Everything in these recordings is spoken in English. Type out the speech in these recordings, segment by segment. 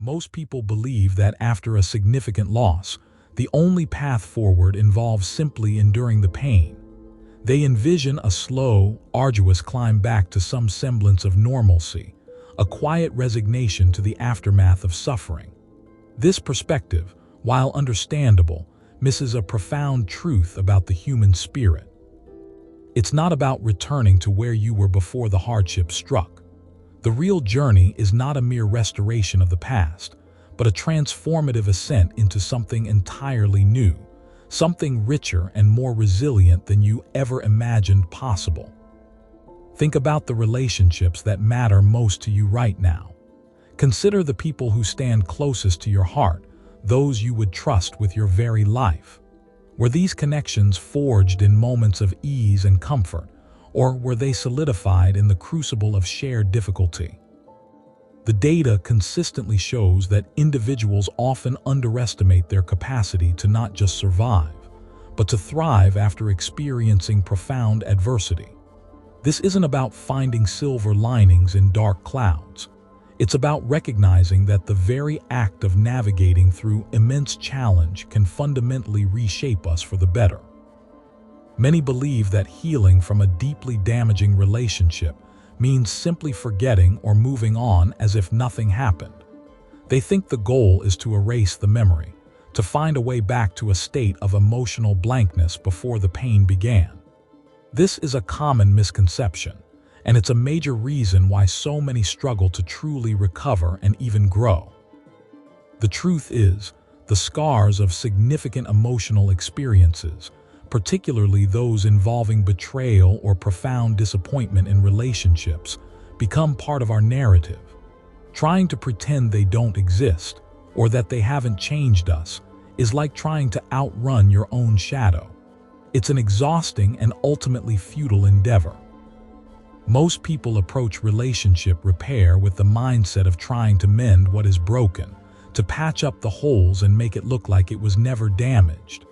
Most people believe that after a significant loss, the only path forward involves simply enduring the pain. They envision a slow, arduous climb back to some semblance of normalcy, a quiet resignation to the aftermath of suffering. This perspective, while understandable, misses a profound truth about the human spirit. It's not about returning to where you were before the hardship struck. The real journey is not a mere restoration of the past, but a transformative ascent into something entirely new, something richer and more resilient than you ever imagined possible. Think about the relationships that matter most to you right now. Consider the people who stand closest to your heart, those you would trust with your very life. Were these connections forged in moments of ease and comfort, or were they solidified in the crucible of shared difficulty? The data consistently shows that individuals often underestimate their capacity to not just survive, but to thrive after experiencing profound adversity. This isn't about finding silver linings in dark clouds. It's about recognizing that the very act of navigating through immense challenge can fundamentally reshape us for the better. Many believe that healing from a deeply damaging relationship means simply forgetting or moving on as if nothing happened. They think the goal is to erase the memory, to find a way back to a state of emotional blankness before the pain began. This is a common misconception, and it's a major reason why so many struggle to truly recover and even grow. The truth is, the scars of significant emotional experiences, particularly those involving betrayal or profound disappointment in relationships, become part of our narrative. Trying to pretend they don't exist, or that they haven't changed us, is like trying to outrun your own shadow. It's an exhausting and ultimately futile endeavor. Most people approach relationship repair with the mindset of trying to mend what is broken, to patch up the holes and make it look like it was never damaged.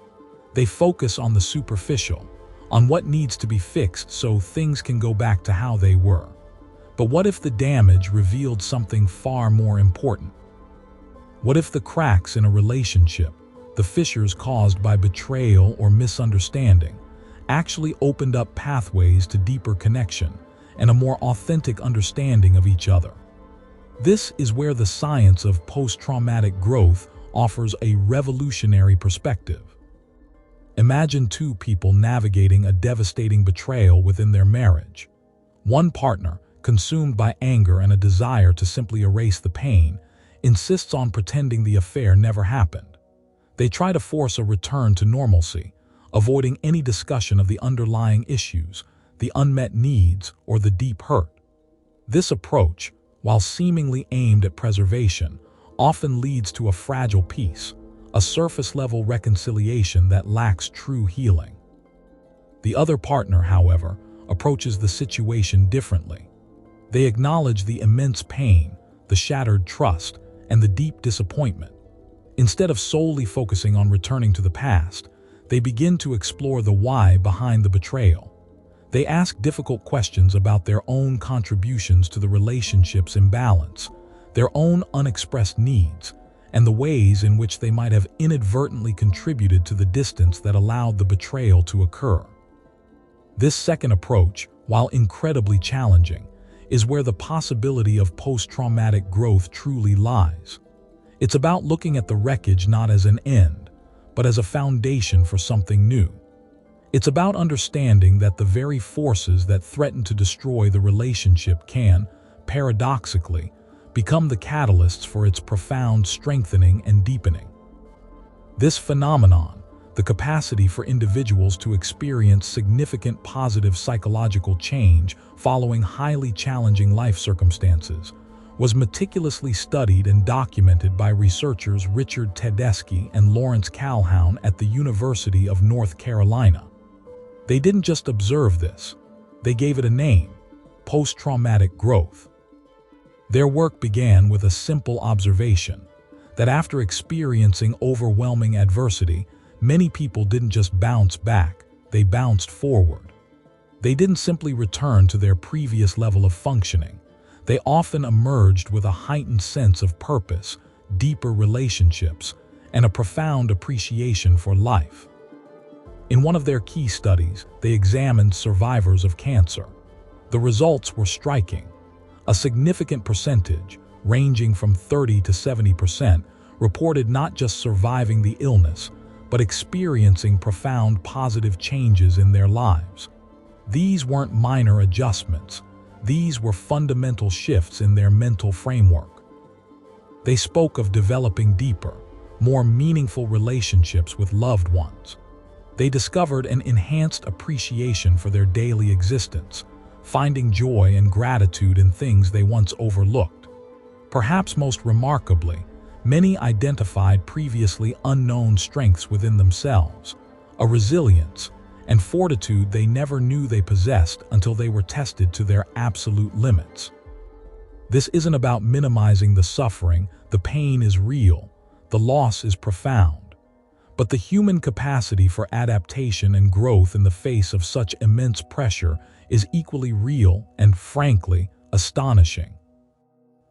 They focus on the superficial, on what needs to be fixed so things can go back to how they were. But what if the damage revealed something far more important? What if the cracks in a relationship, the fissures caused by betrayal or misunderstanding, actually opened up pathways to deeper connection and a more authentic understanding of each other? This is where the science of post-traumatic growth offers a revolutionary perspective. Imagine two people navigating a devastating betrayal within their marriage. One partner, consumed by anger and a desire to simply erase the pain, insists on pretending the affair never happened. They try to force a return to normalcy, avoiding any discussion of the underlying issues, the unmet needs, or the deep hurt. This approach, while seemingly aimed at preservation, often leads to a fragile peace, a surface-level reconciliation that lacks true healing. The other partner, however, approaches the situation differently. They acknowledge the immense pain, the shattered trust, and the deep disappointment. Instead of solely focusing on returning to the past, they begin to explore the why behind the betrayal. They ask difficult questions about their own contributions to the relationship's imbalance, their own unexpressed needs, and the ways in which they might have inadvertently contributed to the distance that allowed the betrayal to occur. This second approach, while incredibly challenging, is where the possibility of post-traumatic growth truly lies. It's about looking at the wreckage not as an end, but as a foundation for something new. It's about understanding that the very forces that threaten to destroy the relationship can, paradoxically, become the catalysts for its profound strengthening and deepening. This phenomenon, the capacity for individuals to experience significant positive psychological change following highly challenging life circumstances, was meticulously studied and documented by researchers Richard Tedeschi and Lawrence Calhoun at the University of North Carolina. They didn't just observe this, they gave it a name: post-traumatic growth. Their work began with a simple observation, that after experiencing overwhelming adversity, many people didn't just bounce back, they bounced forward. They didn't simply return to their previous level of functioning. They often emerged with a heightened sense of purpose, deeper relationships, and a profound appreciation for life. In one of their key studies, they examined survivors of cancer. The results were striking. A significant percentage, ranging from 30 to 70%, reported not just surviving the illness, but experiencing profound positive changes in their lives. These weren't minor adjustments. These were fundamental shifts in their mental framework. They spoke of developing deeper, more meaningful relationships with loved ones. They discovered an enhanced appreciation for their daily existence, finding joy and gratitude in things they once overlooked. Perhaps most remarkably, many identified previously unknown strengths within themselves, a resilience and fortitude they never knew they possessed until they were tested to their absolute limits. This isn't about minimizing the suffering. The pain is real, the loss is profound. But the human capacity for adaptation and growth in the face of such immense pressure is equally real and, frankly, astonishing.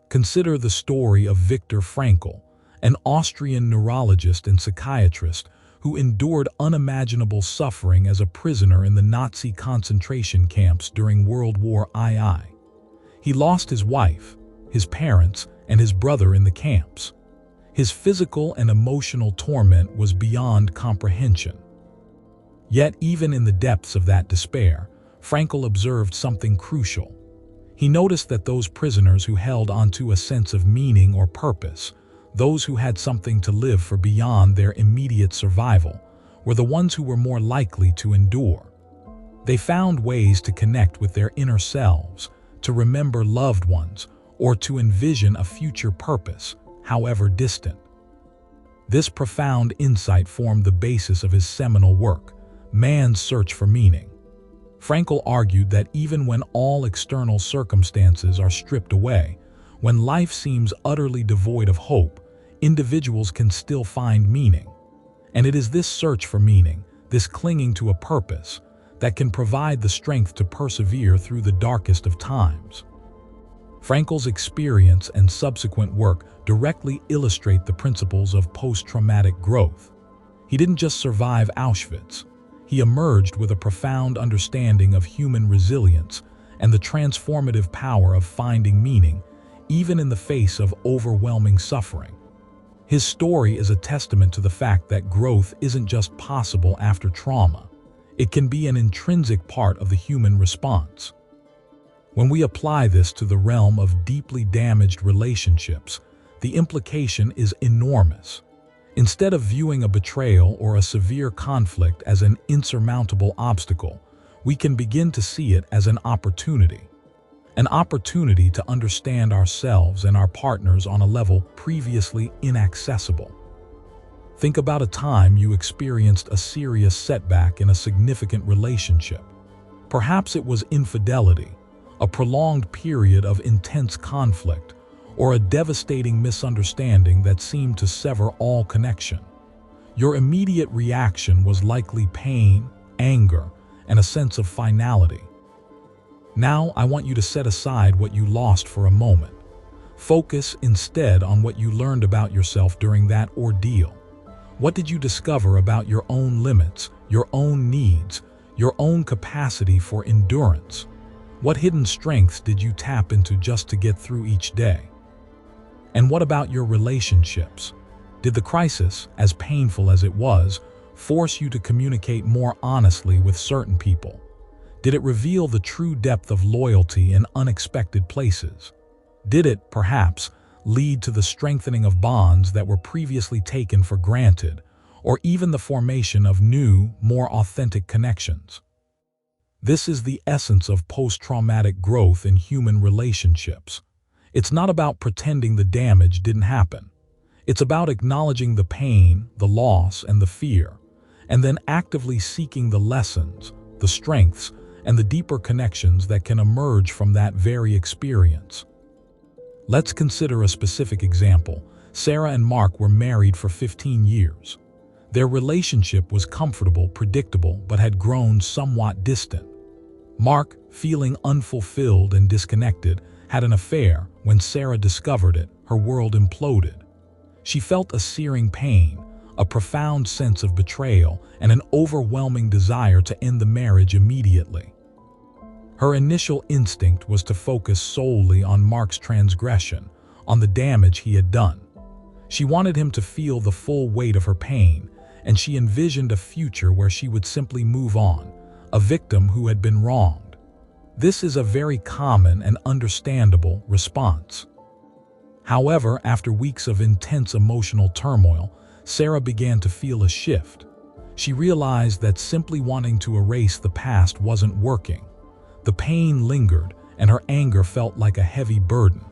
Consider the story of Viktor Frankl, an Austrian neurologist and psychiatrist who endured unimaginable suffering as a prisoner in the Nazi concentration camps during World War II. He lost his wife, his parents, and his brother in the camps. His physical and emotional torment was beyond comprehension. Yet, even in the depths of that despair, Frankl observed something crucial. He noticed that those prisoners who held onto a sense of meaning or purpose, those who had something to live for beyond their immediate survival, were the ones who were more likely to endure. They found ways to connect with their inner selves, to remember loved ones, or to envision a future purpose, however distant. This profound insight formed the basis of his seminal work, Man's Search for Meaning. Frankl argued that even when all external circumstances are stripped away, when life seems utterly devoid of hope, individuals can still find meaning. And it is this search for meaning, this clinging to a purpose, that can provide the strength to persevere through the darkest of times. Frankl's experience and subsequent work directly illustrate the principles of post-traumatic growth. He didn't just survive Auschwitz. He emerged with a profound understanding of human resilience and the transformative power of finding meaning, even in the face of overwhelming suffering. His story is a testament to the fact that growth isn't just possible after trauma. It can be an intrinsic part of the human response. When we apply this to the realm of deeply damaged relationships, the implication is enormous. Instead of viewing a betrayal or a severe conflict as an insurmountable obstacle, we can begin to see it as an opportunity to understand ourselves and our partners on a level previously inaccessible. Think about a time you experienced a serious setback in a significant relationship. Perhaps it was infidelity, a prolonged period of intense conflict, or a devastating misunderstanding that seemed to sever all connection. Your immediate reaction was likely pain, anger, and a sense of finality. Now, I want you to set aside what you lost for a moment. Focus instead on what you learned about yourself during that ordeal. What did you discover about your own limits, your own needs, your own capacity for endurance? What hidden strengths did you tap into just to get through each day? And what about your relationships? Did the crisis, as painful as it was, force you to communicate more honestly with certain people? Did it reveal the true depth of loyalty in unexpected places? Did it, perhaps, lead to the strengthening of bonds that were previously taken for granted, or even the formation of new, more authentic connections? This is the essence of post-traumatic growth in human relationships. It's not about pretending the damage didn't happen. It's about acknowledging the pain, the loss, and the fear, and then actively seeking the lessons, the strengths, and the deeper connections that can emerge from that very experience. Let's consider a specific example. Sarah and Mark were married for 15 years. Their relationship was comfortable, predictable, but had grown somewhat distant. Mark, feeling unfulfilled and disconnected, had an affair. When Sarah discovered it, her world imploded. She felt a searing pain, a profound sense of betrayal, and an overwhelming desire to end the marriage immediately. Her initial instinct was to focus solely on Mark's transgression, on the damage he had done. She wanted him to feel the full weight of her pain, and she envisioned a future where she would simply move on, a victim who had been wronged. This is a very common and understandable response. However, after weeks of intense emotional turmoil, Sarah began to feel a shift. She realized that simply wanting to erase the past wasn't working. The pain lingered, and her anger felt like a heavy burden.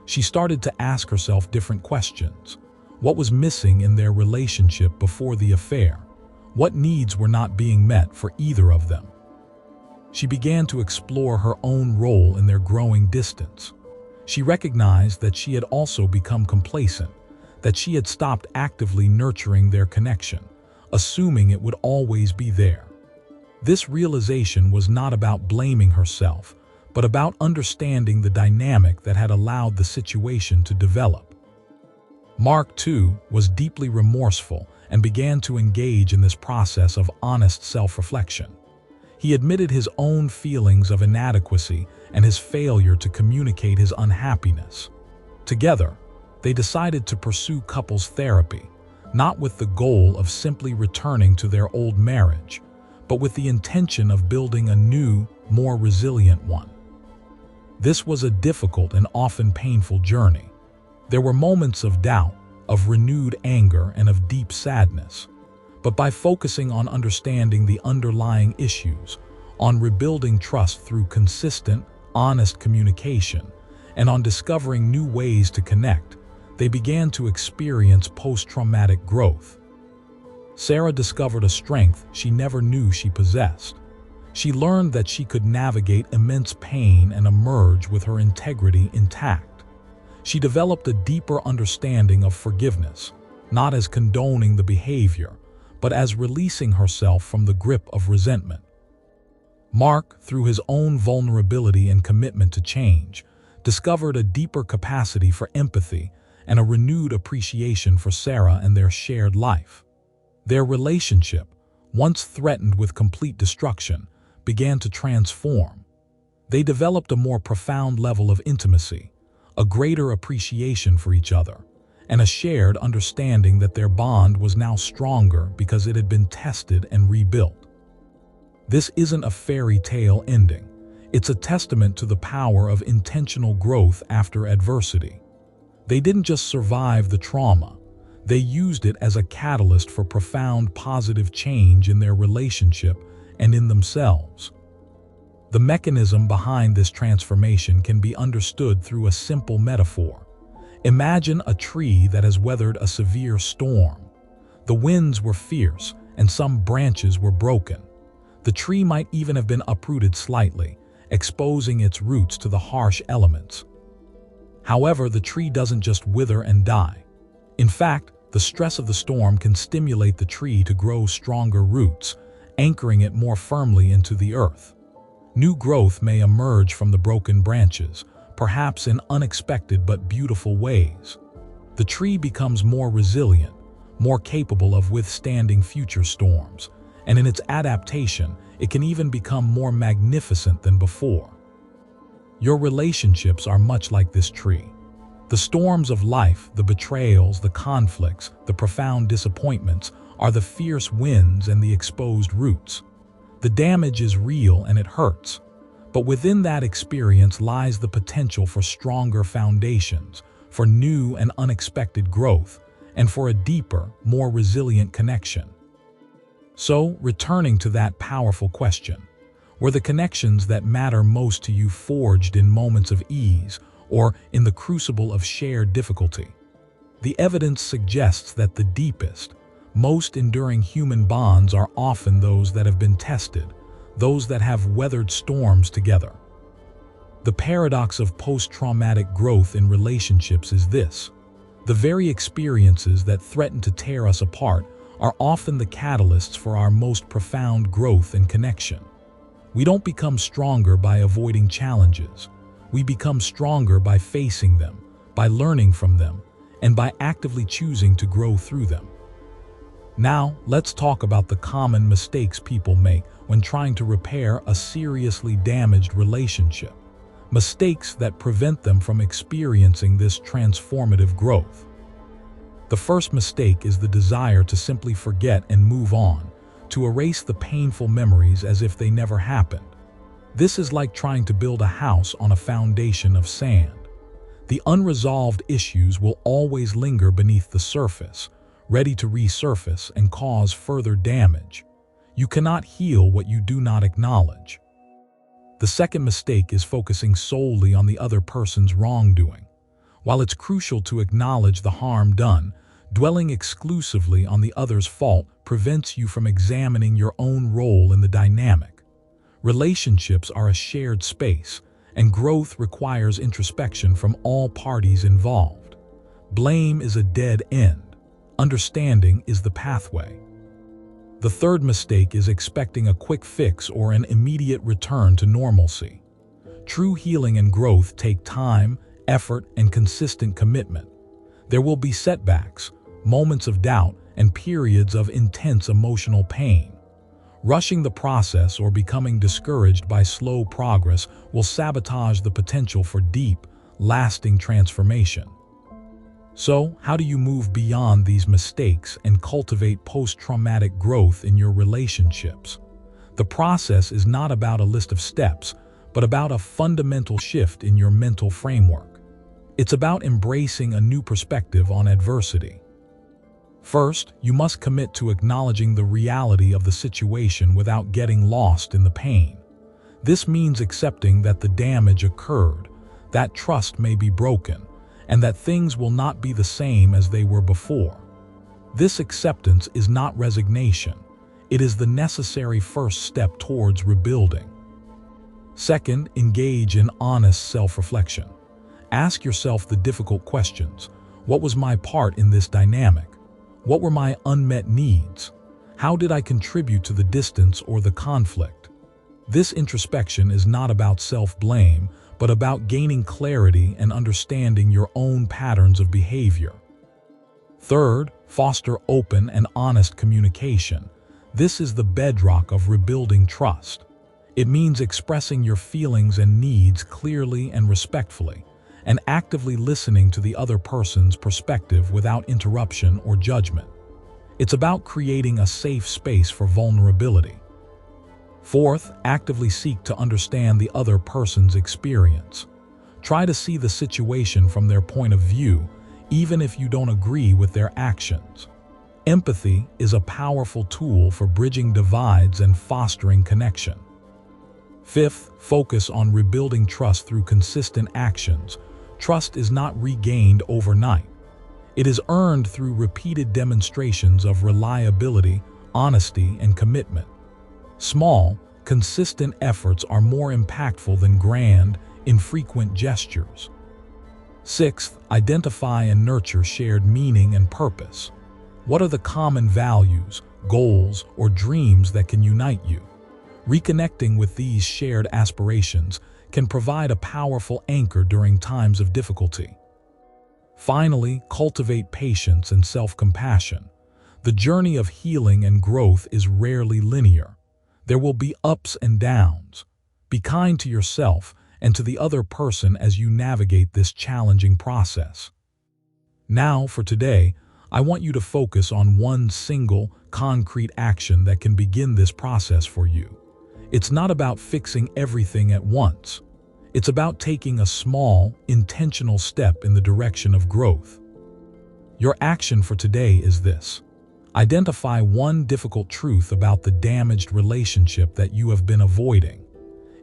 She started to ask herself different questions. What was missing in their relationship before the affair? What needs were not being met for either of them? She began to explore her own role in their growing distance. She recognized that she had also become complacent, that she had stopped actively nurturing their connection, assuming it would always be there. This realization was not about blaming herself, but about understanding the dynamic that had allowed the situation to develop. Mark, too, was deeply remorseful and began to engage in this process of honest self-reflection. He admitted his own feelings of inadequacy and his failure to communicate his unhappiness. Together, they decided to pursue couples therapy, not with the goal of simply returning to their old marriage, but with the intention of building a new, more resilient one. This was a difficult and often painful journey. There were moments of doubt, of renewed anger, and of deep sadness. But by focusing on understanding the underlying issues, on rebuilding trust through consistent, honest communication, and on discovering new ways to connect, they began to experience post-traumatic growth. Sarah discovered a strength she never knew she possessed. She learned that she could navigate immense pain and emerge with her integrity intact. She developed a deeper understanding of forgiveness, not as condoning the behavior, but as releasing herself from the grip of resentment. Mark, through his own vulnerability and commitment to change, discovered a deeper capacity for empathy and a renewed appreciation for Sarah and their shared life. Their relationship, once threatened with complete destruction, began to transform. They developed a more profound level of intimacy, a greater appreciation for each other, and a shared understanding that their bond was now stronger because it had been tested and rebuilt. This isn't a fairy tale ending. It's a testament to the power of intentional growth after adversity. They didn't just survive the trauma. They used it as a catalyst for profound positive change in their relationship and in themselves. The mechanism behind this transformation can be understood through a simple metaphor. Imagine a tree that has weathered a severe storm. The winds were fierce, and some branches were broken. The tree might even have been uprooted slightly, exposing its roots to the harsh elements. However, the tree doesn't just wither and die. In fact, the stress of the storm can stimulate the tree to grow stronger roots, anchoring it more firmly into the earth. New growth may emerge from the broken branches, perhaps in unexpected but beautiful ways. The tree becomes more resilient, more capable of withstanding future storms, and in its adaptation, it can even become more magnificent than before. Your relationships are much like this tree. The storms of life, the betrayals, the conflicts, the profound disappointments are the fierce winds and the exposed roots. The damage is real and it hurts, but within that experience lies the potential for stronger foundations, for new and unexpected growth, and for a deeper, more resilient connection. So, returning to that powerful question, were the connections that matter most to you forged in moments of ease or in the crucible of shared difficulty? The evidence suggests that the deepest, most enduring human bonds are often those that have been tested, those that have weathered storms together. The paradox of post-traumatic growth in relationships is this: the very experiences that threaten to tear us apart are often the catalysts for our most profound growth and connection. We don't become stronger by avoiding challenges. We become stronger by facing them, by learning from them, and by actively choosing to grow through them. Now, let's talk about the common mistakes people make when trying to repair a seriously damaged relationship. Mistakes that prevent them from experiencing this transformative growth. The first mistake is the desire to simply forget and move on, to erase the painful memories as if they never happened. This is like trying to build a house on a foundation of sand. The unresolved issues will always linger beneath the surface, ready to resurface and cause further damage. You cannot heal what you do not acknowledge. The second mistake is focusing solely on the other person's wrongdoing. While it's crucial to acknowledge the harm done, dwelling exclusively on the other's fault prevents you from examining your own role in the dynamic. Relationships are a shared space, and growth requires introspection from all parties involved. Blame is a dead end. Understanding is the pathway. The third mistake is expecting a quick fix or an immediate return to normalcy. True healing and growth take time, effort, and consistent commitment. There will be setbacks, moments of doubt, and periods of intense emotional pain. Rushing the process or becoming discouraged by slow progress will sabotage the potential for deep, lasting transformation. So, how do you move beyond these mistakes and cultivate post-traumatic growth in your relationships? The process is not about a list of steps, but about a fundamental shift in your mental framework. It's about embracing a new perspective on adversity. First, you must commit to acknowledging the reality of the situation without getting lost in the pain. This means accepting that the damage occurred, that trust may be broken, and that things will not be the same as they were before. This acceptance is not resignation. It is the necessary first step towards rebuilding. Second, engage in honest self-reflection. Ask yourself the difficult questions. What was my part in this dynamic? What were my unmet needs? How did I contribute to the distance or the conflict? This introspection is not about self-blame, but about gaining clarity and understanding your own patterns of behavior. Third, foster open and honest communication. This is the bedrock of rebuilding trust. It means expressing your feelings and needs clearly and respectfully, and actively listening to the other person's perspective without interruption or judgment. It's about creating a safe space for vulnerability. Fourth, actively seek to understand the other person's experience. Try to see the situation from their point of view, even if you don't agree with their actions. Empathy is a powerful tool for bridging divides and fostering connection. Fifth, focus on rebuilding trust through consistent actions. Trust is not regained overnight. It is earned through repeated demonstrations of reliability, honesty, and commitment. Small, consistent efforts are more impactful than grand, infrequent gestures. Sixth, identify and nurture shared meaning and purpose. What are the common values, goals, or dreams that can unite you? Reconnecting with these shared aspirations can provide a powerful anchor during times of difficulty. Finally, cultivate patience and self-compassion. The journey of healing and growth is rarely linear. There will be ups and downs. Be kind to yourself and to the other person as you navigate this challenging process. Now, for today, I want you to focus on one single, concrete action that can begin this process for you. It's not about fixing everything at once. It's about taking a small, intentional step in the direction of growth. Your action for today is this. Identify one difficult truth about the damaged relationship that you have been avoiding.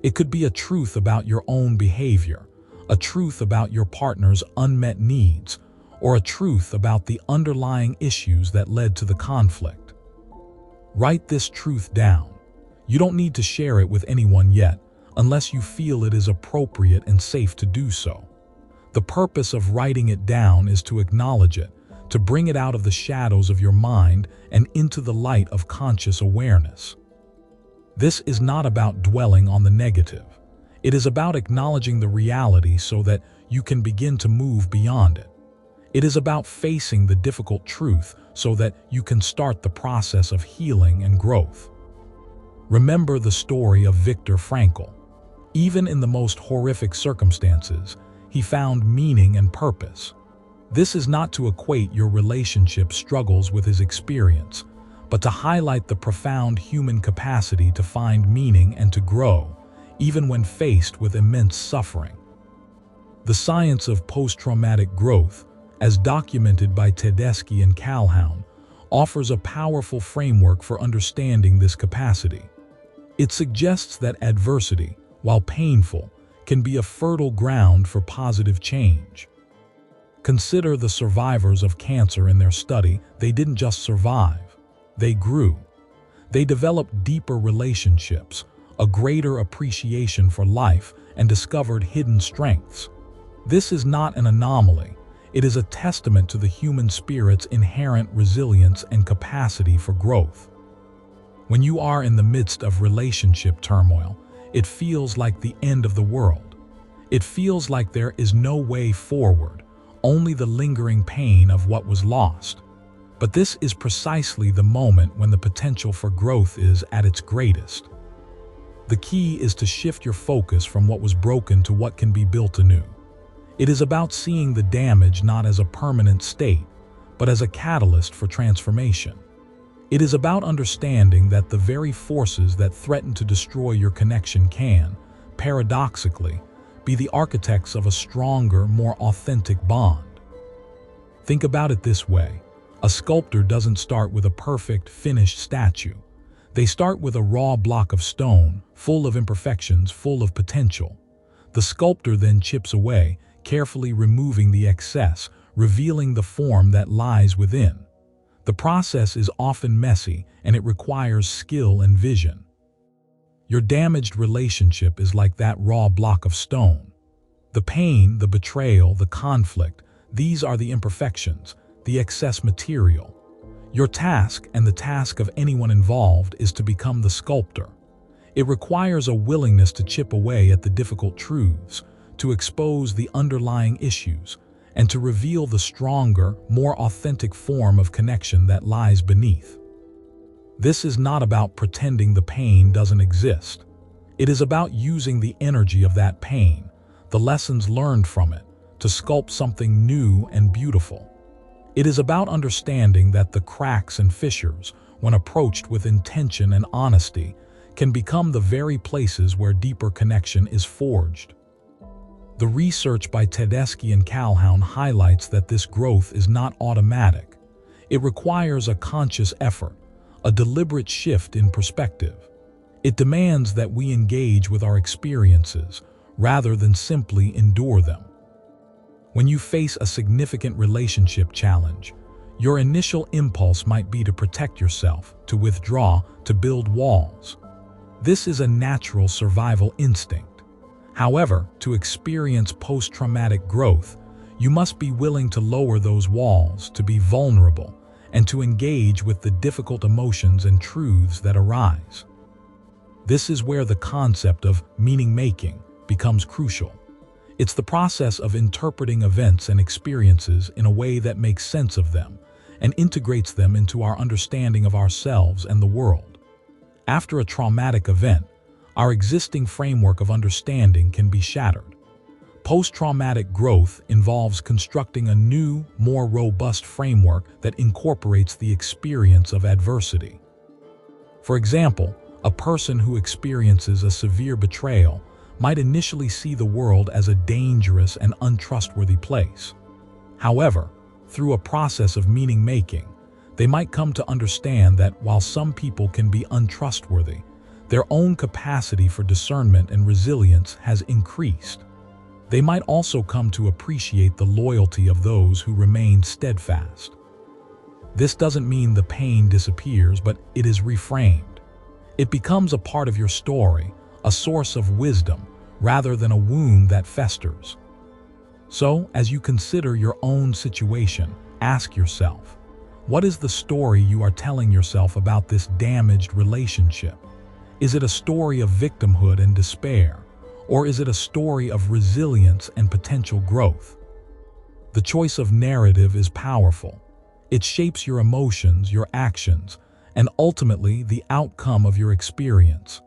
It could be a truth about your own behavior, a truth about your partner's unmet needs, or a truth about the underlying issues that led to the conflict. Write this truth down. You don't need to share it with anyone yet, unless you feel it is appropriate and safe to do so. The purpose of writing it down is to acknowledge it, to bring it out of the shadows of your mind and into the light of conscious awareness. This is not about dwelling on the negative. It is about acknowledging the reality so that you can begin to move beyond it. It is about facing the difficult truth so that you can start the process of healing and growth. Remember the story of Viktor Frankl. Even in the most horrific circumstances, he found meaning and purpose. This is not to equate your relationship struggles with his experience, but to highlight the profound human capacity to find meaning and to grow, even when faced with immense suffering. The science of post-traumatic growth, as documented by Tedeschi and Calhoun, offers a powerful framework for understanding this capacity. It suggests that adversity, while painful, can be a fertile ground for positive change. Consider the survivors of cancer in their study. They didn't just survive, they grew. They developed deeper relationships, a greater appreciation for life, and discovered hidden strengths. This is not an anomaly. It is a testament to the human spirit's inherent resilience and capacity for growth. When you are in the midst of relationship turmoil, it feels like the end of the world. It feels like there is no way forward, only the lingering pain of what was lost. But this is precisely the moment when the potential for growth is at its greatest. The key is to shift your focus from what was broken to what can be built anew. It is about seeing the damage not as a permanent state, but as a catalyst for transformation. It is about understanding that the very forces that threaten to destroy your connection can, paradoxically, be the architects of a stronger, more authentic bond. Think about it this way. A sculptor doesn't start with a perfect, finished statue. They start with a raw block of stone, full of imperfections, full of potential. The sculptor then chips away, carefully removing the excess, revealing the form that lies within. The process is often messy, and it requires skill and vision. Your damaged relationship is like that raw block of stone. The pain, the betrayal, the conflict, these are the imperfections, the excess material. Your task, and the task of anyone involved, is to become the sculptor. It requires a willingness to chip away at the difficult truths, to expose the underlying issues, and to reveal the stronger, more authentic form of connection that lies beneath. This is not about pretending the pain doesn't exist. It is about using the energy of that pain, the lessons learned from it, to sculpt something new and beautiful. It is about understanding that the cracks and fissures, when approached with intention and honesty, can become the very places where deeper connection is forged. The research by Tedeschi and Calhoun highlights that this growth is not automatic. It requires a conscious effort, a deliberate shift in perspective. It demands that we engage with our experiences rather than simply endure them. When you face a significant relationship challenge, your initial impulse might be to protect yourself, to withdraw, to build walls. This is a natural survival instinct. However, to experience post-traumatic growth, you must be willing to lower those walls, to be vulnerable, and to engage with the difficult emotions and truths that arise. This is where the concept of meaning-making becomes crucial. It's the process of interpreting events and experiences in a way that makes sense of them and integrates them into our understanding of ourselves and the world. After a traumatic event, our existing framework of understanding can be shattered. Post-traumatic growth involves constructing a new, more robust framework that incorporates the experience of adversity. For example, a person who experiences a severe betrayal might initially see the world as a dangerous and untrustworthy place. However, through a process of meaning-making, they might come to understand that while some people can be untrustworthy, their own capacity for discernment and resilience has increased. They might also come to appreciate the loyalty of those who remain steadfast. This doesn't mean the pain disappears, but it is reframed. It becomes a part of your story, a source of wisdom, rather than a wound that festers. So, as you consider your own situation, ask yourself, what is the story you are telling yourself about this damaged relationship? Is it a story of victimhood and despair? Or is it a story of resilience and potential growth? The choice of narrative is powerful. It shapes your emotions, your actions, and ultimately the outcome of your experience.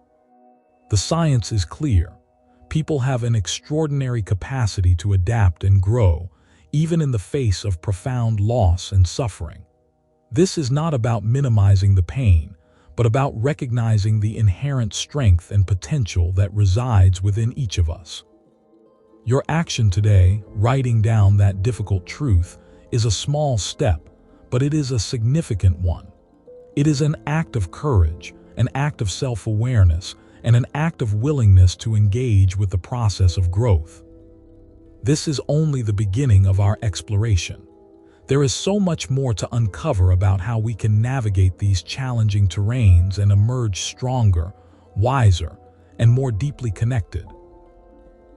The science is clear. People have an extraordinary capacity to adapt and grow, even in the face of profound loss and suffering. This is not about minimizing the pain, but about recognizing the inherent strength and potential that resides within each of us. Your action today, writing down that difficult truth, is a small step, but it is a significant one. It is an act of courage, an act of self-awareness, and an act of willingness to engage with the process of growth. This is only the beginning of our exploration. There is so much more to uncover about how we can navigate these challenging terrains and emerge stronger, wiser, and more deeply connected.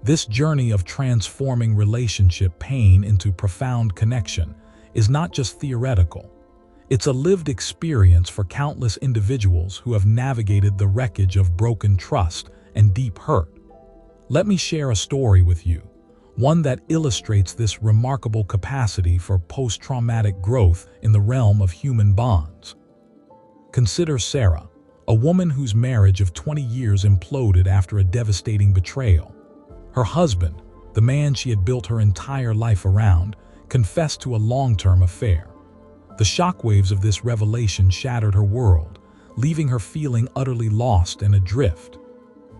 This journey of transforming relationship pain into profound connection is not just theoretical. It's a lived experience for countless individuals who have navigated the wreckage of broken trust and deep hurt. Let me share a story with you, one that illustrates this remarkable capacity for post-traumatic growth in the realm of human bonds. Consider Sarah, a woman whose marriage of 20 years imploded after a devastating betrayal. Her husband, the man she had built her entire life around, confessed to a long-term affair. The shockwaves of this revelation shattered her world, leaving her feeling utterly lost and adrift.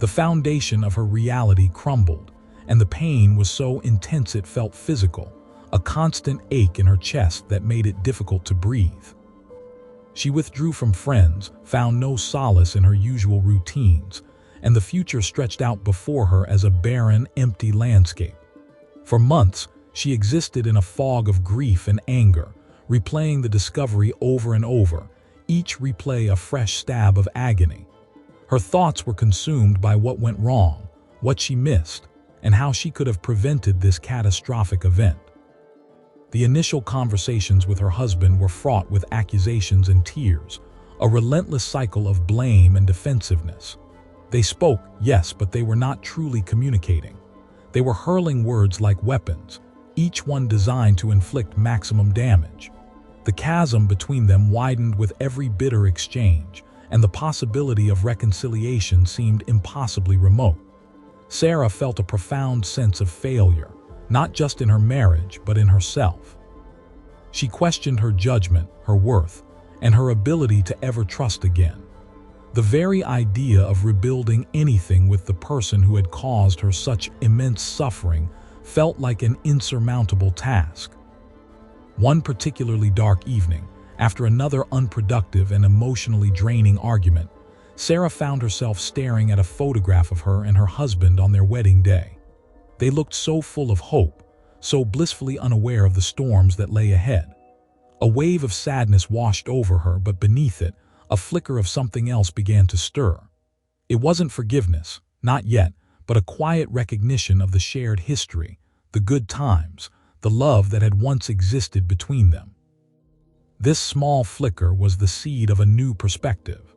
The foundation of her reality crumbled, and the pain was so intense it felt physical, a constant ache in her chest that made it difficult to breathe. She withdrew from friends, found no solace in her usual routines, and the future stretched out before her as a barren, empty landscape. For months, she existed in a fog of grief and anger, replaying the discovery over and over, each replay a fresh stab of agony. Her thoughts were consumed by what went wrong, what she missed, and how she could have prevented this catastrophic event. The initial conversations with her husband were fraught with accusations and tears, a relentless cycle of blame and defensiveness. They spoke, yes, but they were not truly communicating. They were hurling words like weapons, each one designed to inflict maximum damage. The chasm between them widened with every bitter exchange, and the possibility of reconciliation seemed impossibly remote. Sarah felt a profound sense of failure, not just in her marriage, but in herself. She questioned her judgment, her worth, and her ability to ever trust again. The very idea of rebuilding anything with the person who had caused her such immense suffering felt like an insurmountable task. One particularly dark evening, after another unproductive and emotionally draining argument, Sarah found herself staring at a photograph of her and her husband on their wedding day. They looked so full of hope, so blissfully unaware of the storms that lay ahead. A wave of sadness washed over her, but beneath it, a flicker of something else began to stir. It wasn't forgiveness, not yet, but a quiet recognition of the shared history, the good times, the love that had once existed between them. This small flicker was the seed of a new perspective.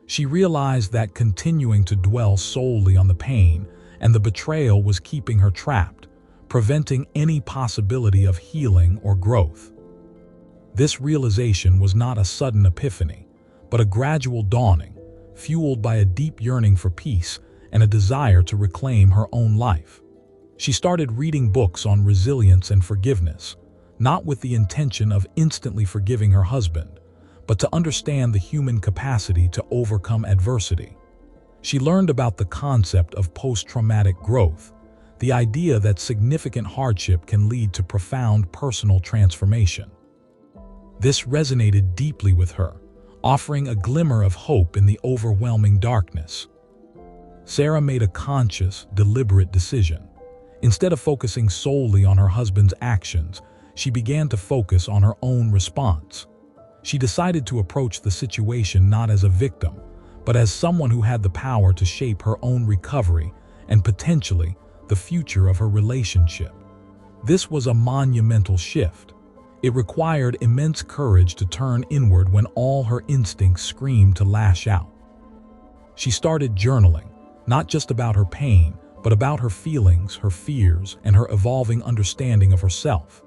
She realized that continuing to dwell solely on the pain and the betrayal was keeping her trapped, preventing any possibility of healing or growth. This realization was not a sudden epiphany, but a gradual dawning, fueled by a deep yearning for peace and a desire to reclaim her own life. She started reading books on resilience and forgiveness, not with the intention of instantly forgiving her husband, but to understand the human capacity to overcome adversity. She learned about the concept of post-traumatic growth, the idea that significant hardship can lead to profound personal transformation. This resonated deeply with her, offering a glimmer of hope in the overwhelming darkness. Sarah made a conscious, deliberate decision. Instead of focusing solely on her husband's actions, she began to focus on her own response. She decided to approach the situation not as a victim, but as someone who had the power to shape her own recovery and potentially the future of her relationship. This was a monumental shift. It required immense courage to turn inward when all her instincts screamed to lash out. She started journaling, not just about her pain, but about her feelings, her fears, and her evolving understanding of herself.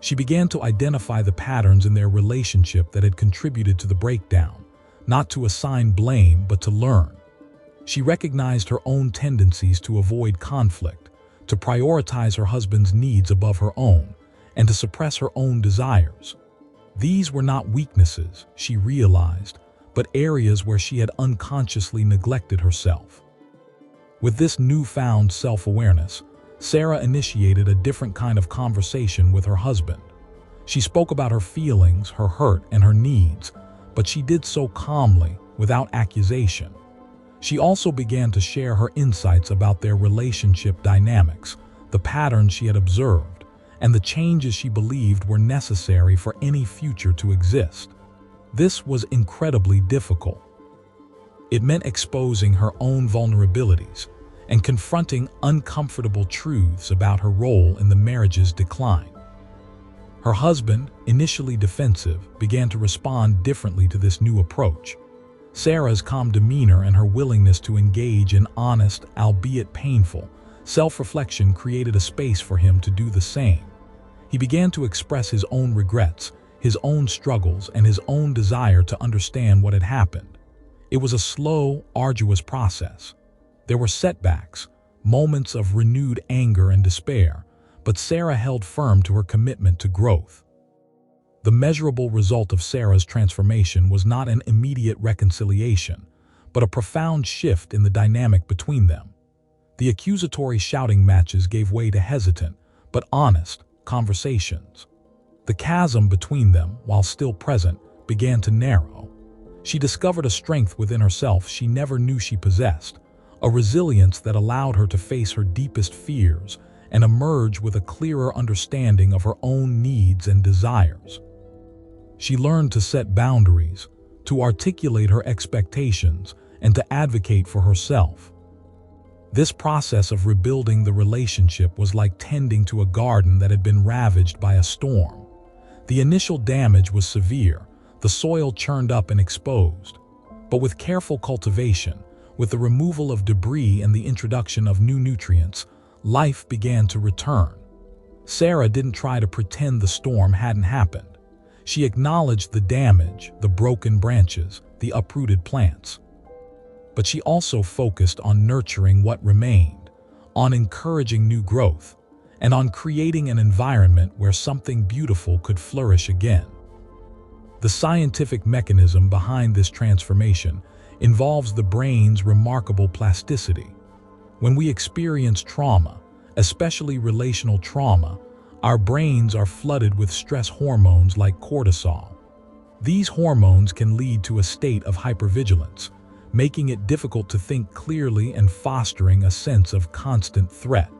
She began to identify the patterns in their relationship that had contributed to the breakdown, not to assign blame but to learn. She recognized her own tendencies to avoid conflict, to prioritize her husband's needs above her own, and to suppress her own desires. These were not weaknesses, she realized, but areas where she had unconsciously neglected herself. With this newfound self-awareness, Sarah initiated a different kind of conversation with her husband. She spoke about her feelings, her hurt, and her needs, but she did so calmly, without accusation. She also began to share her insights about their relationship dynamics, the patterns she had observed, and the changes she believed were necessary for any future to exist. This was incredibly difficult. It meant exposing her own vulnerabilities and confronting uncomfortable truths about her role in the marriage's decline. Her husband, initially defensive, began to respond differently to this new approach. Sarah's calm demeanor and her willingness to engage in honest, albeit painful, self-reflection created a space for him to do the same. He began to express his own regrets, his own struggles, and his own desire to understand what had happened. It was a slow, arduous process. There were setbacks, moments of renewed anger and despair, but Sarah held firm to her commitment to growth. The measurable result of Sarah's transformation was not an immediate reconciliation, but a profound shift in the dynamic between them. The accusatory shouting matches gave way to hesitant, but honest, conversations. The chasm between them, while still present, began to narrow. She discovered a strength within herself she never knew she possessed, a resilience that allowed her to face her deepest fears and emerge with a clearer understanding of her own needs and desires. She learned to set boundaries, to articulate her expectations, and to advocate for herself. This process of rebuilding the relationship was like tending to a garden that had been ravaged by a storm. The initial damage was severe, the soil churned up and exposed. But with careful cultivation, with the removal of debris and the introduction of new nutrients, life began to return. Sarah didn't try to pretend the storm hadn't happened. She acknowledged the damage, the broken branches, the uprooted plants. But she also focused on nurturing what remained, on encouraging new growth, and on creating an environment where something beautiful could flourish again. The scientific mechanism behind this transformation involves the brain's remarkable plasticity. When we experience trauma, especially relational trauma, our brains are flooded with stress hormones like cortisol. These hormones can lead to a state of hypervigilance, making it difficult to think clearly and fostering a sense of constant threat.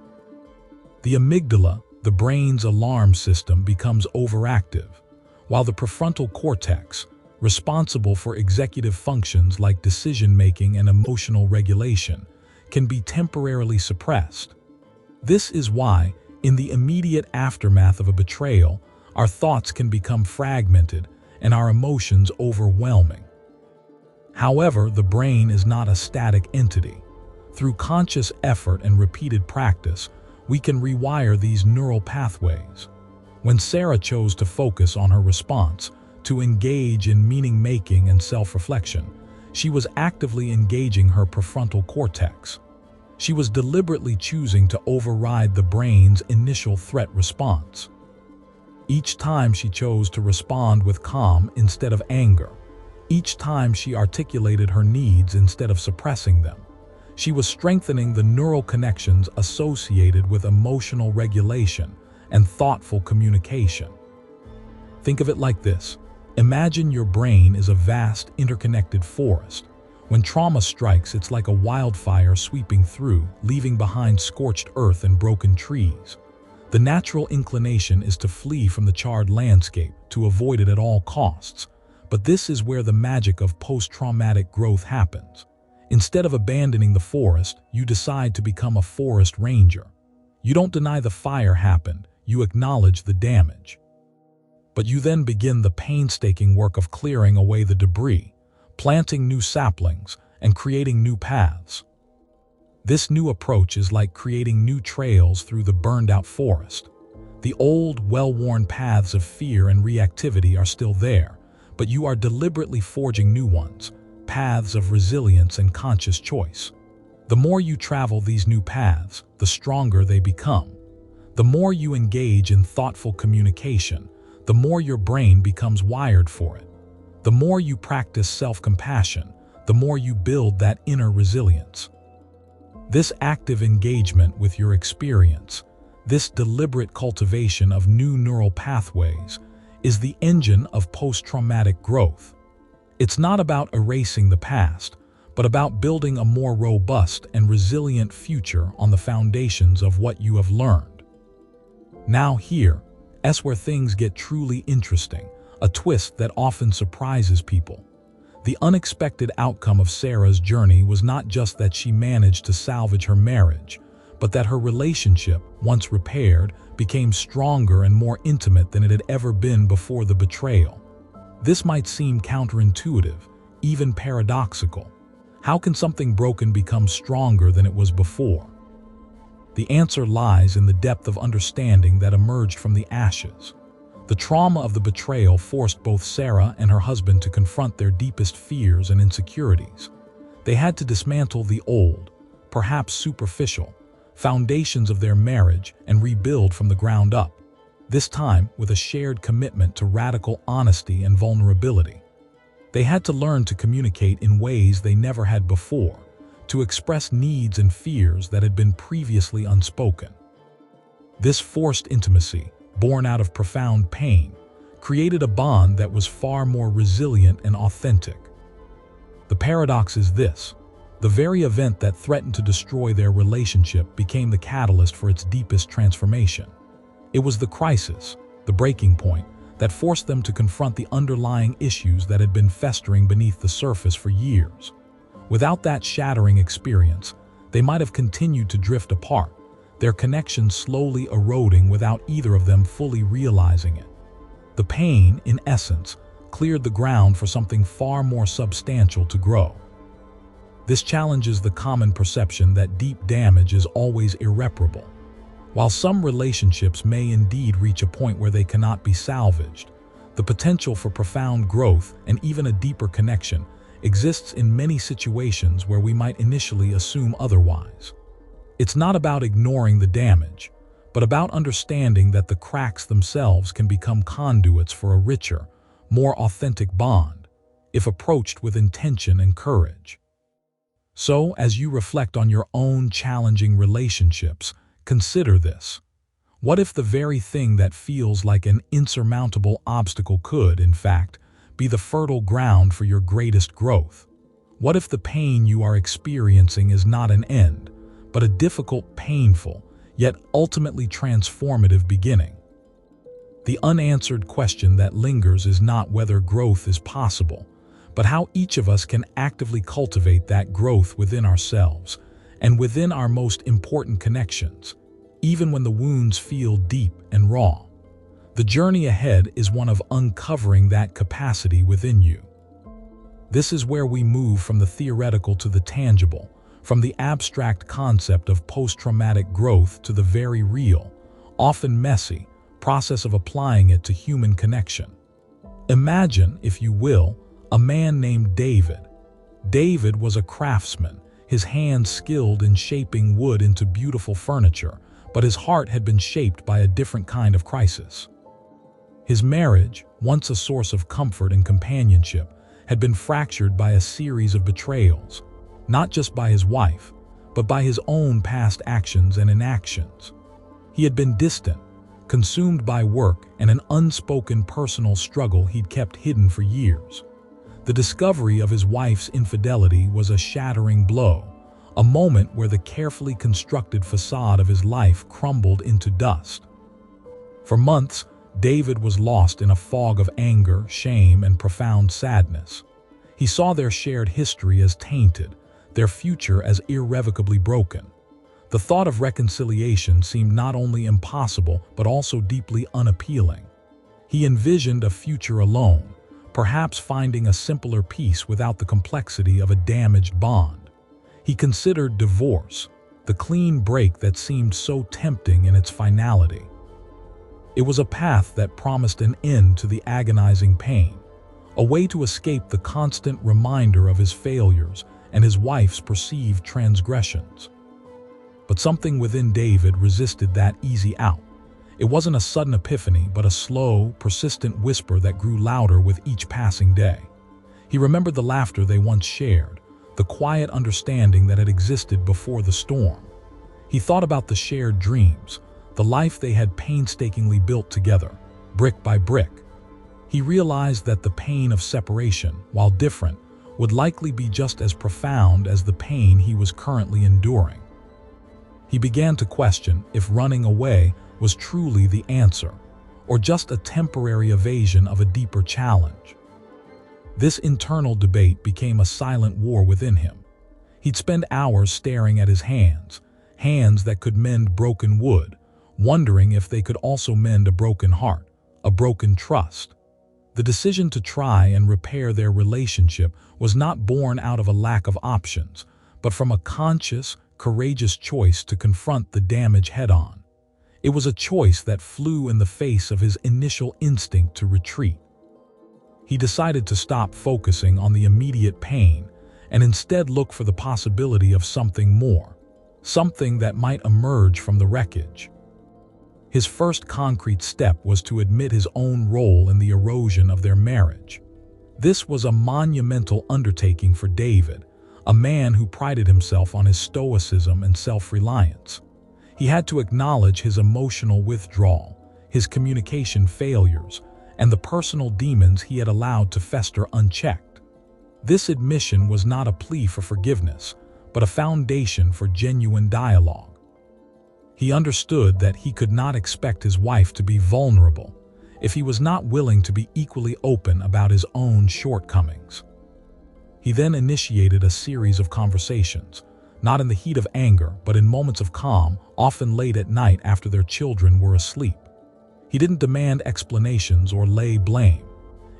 The amygdala, the brain's alarm system, becomes overactive, while the prefrontal cortex, responsible for executive functions like decision-making and emotional regulation, can be temporarily suppressed. This is why, in the immediate aftermath of a betrayal, our thoughts can become fragmented and our emotions overwhelming. However, the brain is not a static entity. Through conscious effort and repeated practice, we can rewire these neural pathways. When Sarah chose to focus on her response, to engage in meaning-making and self-reflection, she was actively engaging her prefrontal cortex. She was deliberately choosing to override the brain's initial threat response. Each time she chose to respond with calm instead of anger, each time she articulated her needs instead of suppressing them, she was strengthening the neural connections associated with emotional regulation and thoughtful communication. Think of it like this. Imagine your brain is a vast, interconnected forest. When trauma strikes, it's like a wildfire sweeping through, leaving behind scorched earth and broken trees. The natural inclination is to flee from the charred landscape, to avoid it at all costs. But this is where the magic of post-traumatic growth happens. Instead of abandoning the forest, you decide to become a forest ranger. You don't deny the fire happened, you acknowledge the damage. But you then begin the painstaking work of clearing away the debris, planting new saplings, and creating new paths. This new approach is like creating new trails through the burned-out forest. The old, well-worn paths of fear and reactivity are still there, but you are deliberately forging new ones, paths of resilience and conscious choice. The more you travel these new paths, the stronger they become. The more you engage in thoughtful communication, the more your brain becomes wired for it. The more you practice self-compassion, the more you build that inner resilience. This active engagement with your experience, this deliberate cultivation of new neural pathways, is the engine of post-traumatic growth. It's not about erasing the past, but about building a more robust and resilient future on the foundations of what you have learned. Now here's where things get truly interesting, a twist that often surprises people. The unexpected outcome of Sarah's journey was not just that she managed to salvage her marriage, but that her relationship, once repaired, became stronger and more intimate than it had ever been before the betrayal. This might seem counterintuitive, even paradoxical. How can something broken become stronger than it was before? The answer lies in the depth of understanding that emerged from the ashes. The trauma of the betrayal forced both Sarah and her husband to confront their deepest fears and insecurities. They had to dismantle the old, perhaps superficial, foundations of their marriage and rebuild from the ground up, this time with a shared commitment to radical honesty and vulnerability. They had to learn to communicate in ways they never had before, to express needs and fears that had been previously unspoken. This forced intimacy, born out of profound pain, created a bond that was far more resilient and authentic. The paradox is this: the very event that threatened to destroy their relationship became the catalyst for its deepest transformation. It was the crisis, the breaking point, that forced them to confront the underlying issues that had been festering beneath the surface for years. Without that shattering experience, they might have continued to drift apart, their connection slowly eroding without either of them fully realizing it. The pain, in essence, cleared the ground for something far more substantial to grow. This challenges the common perception that deep damage is always irreparable. While some relationships may indeed reach a point where they cannot be salvaged, the potential for profound growth and even a deeper connection exists in many situations where we might initially assume otherwise. It's not about ignoring the damage, but about understanding that the cracks themselves can become conduits for a richer, more authentic bond, if approached with intention and courage. So, as you reflect on your own challenging relationships, consider this. What if the very thing that feels like an insurmountable obstacle could, in fact, be the fertile ground for your greatest growth? What if the pain you are experiencing is not an end, but a difficult, painful, yet ultimately transformative beginning? The unanswered question that lingers is not whether growth is possible, but how each of us can actively cultivate that growth within ourselves and within our most important connections, even when the wounds feel deep and raw. The journey ahead is one of uncovering that capacity within you. This is where we move from the theoretical to the tangible, from the abstract concept of post-traumatic growth to the very real, often messy, process of applying it to human connection. Imagine, if you will, a man named David. David was a craftsman, his hands skilled in shaping wood into beautiful furniture, but his heart had been shaped by a different kind of crisis. His marriage, once a source of comfort and companionship, had been fractured by a series of betrayals, not just by his wife, but by his own past actions and inactions. He had been distant, consumed by work and an unspoken personal struggle he'd kept hidden for years. The discovery of his wife's infidelity was a shattering blow, a moment where the carefully constructed facade of his life crumbled into dust. For months, David was lost in a fog of anger, shame, and profound sadness. He saw their shared history as tainted, their future as irrevocably broken. The thought of reconciliation seemed not only impossible but also deeply unappealing. He envisioned a future alone, perhaps finding a simpler peace without the complexity of a damaged bond. He considered divorce, the clean break that seemed so tempting in its finality. It was a path that promised an end to the agonizing pain, a way to escape the constant reminder of his failures and his wife's perceived transgressions. But something within David resisted that easy out. It wasn't a sudden epiphany, but a slow, persistent whisper that grew louder with each passing day. He remembered the laughter they once shared, the quiet understanding that had existed before the storm. He thought about the shared dreams, the life they had painstakingly built together, brick by brick. He realized that the pain of separation, while different, would likely be just as profound as the pain he was currently enduring. He began to question if running away was truly the answer, or just a temporary evasion of a deeper challenge. This internal debate became a silent war within him. He'd spend hours staring at his hands, hands that could mend broken wood, wondering if they could also mend a broken heart, a broken trust. The decision to try and repair their relationship was not born out of a lack of options, but from a conscious, courageous choice to confront the damage head-on. It was a choice that flew in the face of his initial instinct to retreat. He decided to stop focusing on the immediate pain and instead look for the possibility of something more, something that might emerge from the wreckage. His first concrete step was to admit his own role in the erosion of their marriage. This was a monumental undertaking for David, a man who prided himself on his stoicism and self-reliance. He had to acknowledge his emotional withdrawal, his communication failures, and the personal demons he had allowed to fester unchecked. This admission was not a plea for forgiveness, but a foundation for genuine dialogue. He understood that he could not expect his wife to be vulnerable if he was not willing to be equally open about his own shortcomings. He then initiated a series of conversations, not in the heat of anger, but in moments of calm, often late at night after their children were asleep. He didn't demand explanations or lay blame.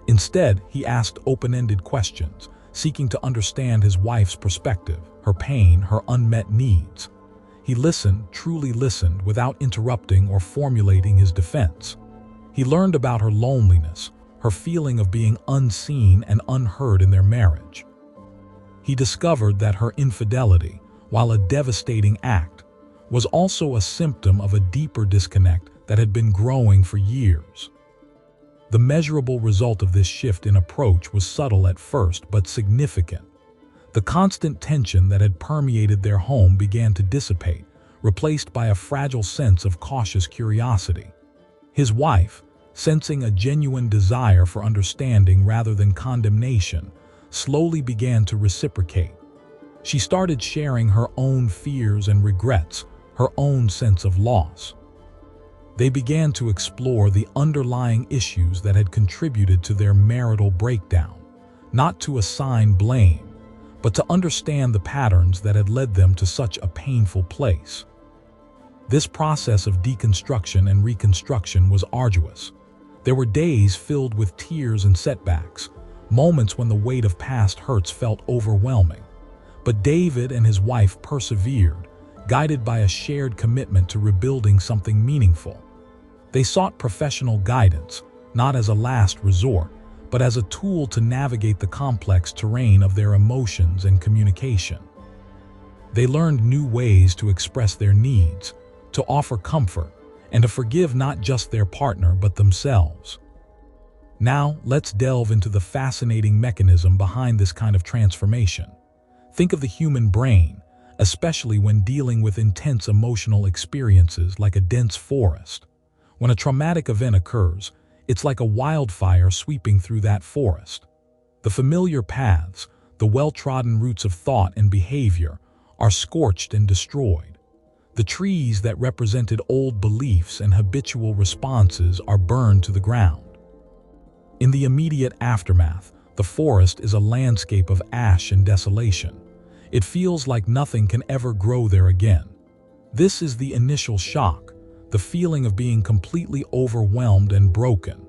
Instead, he asked open-ended questions, seeking to understand his wife's perspective, her pain, her unmet needs. He listened, truly listened, without interrupting or formulating his defense. He learned about her loneliness, her feeling of being unseen and unheard in their marriage. He discovered that her infidelity, while a devastating act, was also a symptom of a deeper disconnect that had been growing for years. The measurable result of this shift in approach was subtle at first but significant. The constant tension that had permeated their home began to dissipate, replaced by a fragile sense of cautious curiosity. His wife, sensing a genuine desire for understanding rather than condemnation, slowly began to reciprocate. She started sharing her own fears and regrets, her own sense of loss. They began to explore the underlying issues that had contributed to their marital breakdown, not to assign blame, but to understand the patterns that had led them to such a painful place. This process of deconstruction and reconstruction was arduous. There were days filled with tears and setbacks, moments when the weight of past hurts felt overwhelming. But David and his wife persevered, guided by a shared commitment to rebuilding something meaningful. They sought professional guidance, not as a last resort, but as a tool to navigate the complex terrain of their emotions and communication. They learned new ways to express their needs, to offer comfort, and to forgive not just their partner but themselves. Now, let's delve into the fascinating mechanism behind this kind of transformation. Think of the human brain, especially when dealing with intense emotional experiences like a dense forest. When a traumatic event occurs, it's like a wildfire sweeping through that forest. The familiar paths, the well-trodden routes of thought and behavior, are scorched and destroyed. The trees that represented old beliefs and habitual responses are burned to the ground. In the immediate aftermath, the forest is a landscape of ash and desolation. It feels like nothing can ever grow there again. This is the initial shock, the feeling of being completely overwhelmed and broken.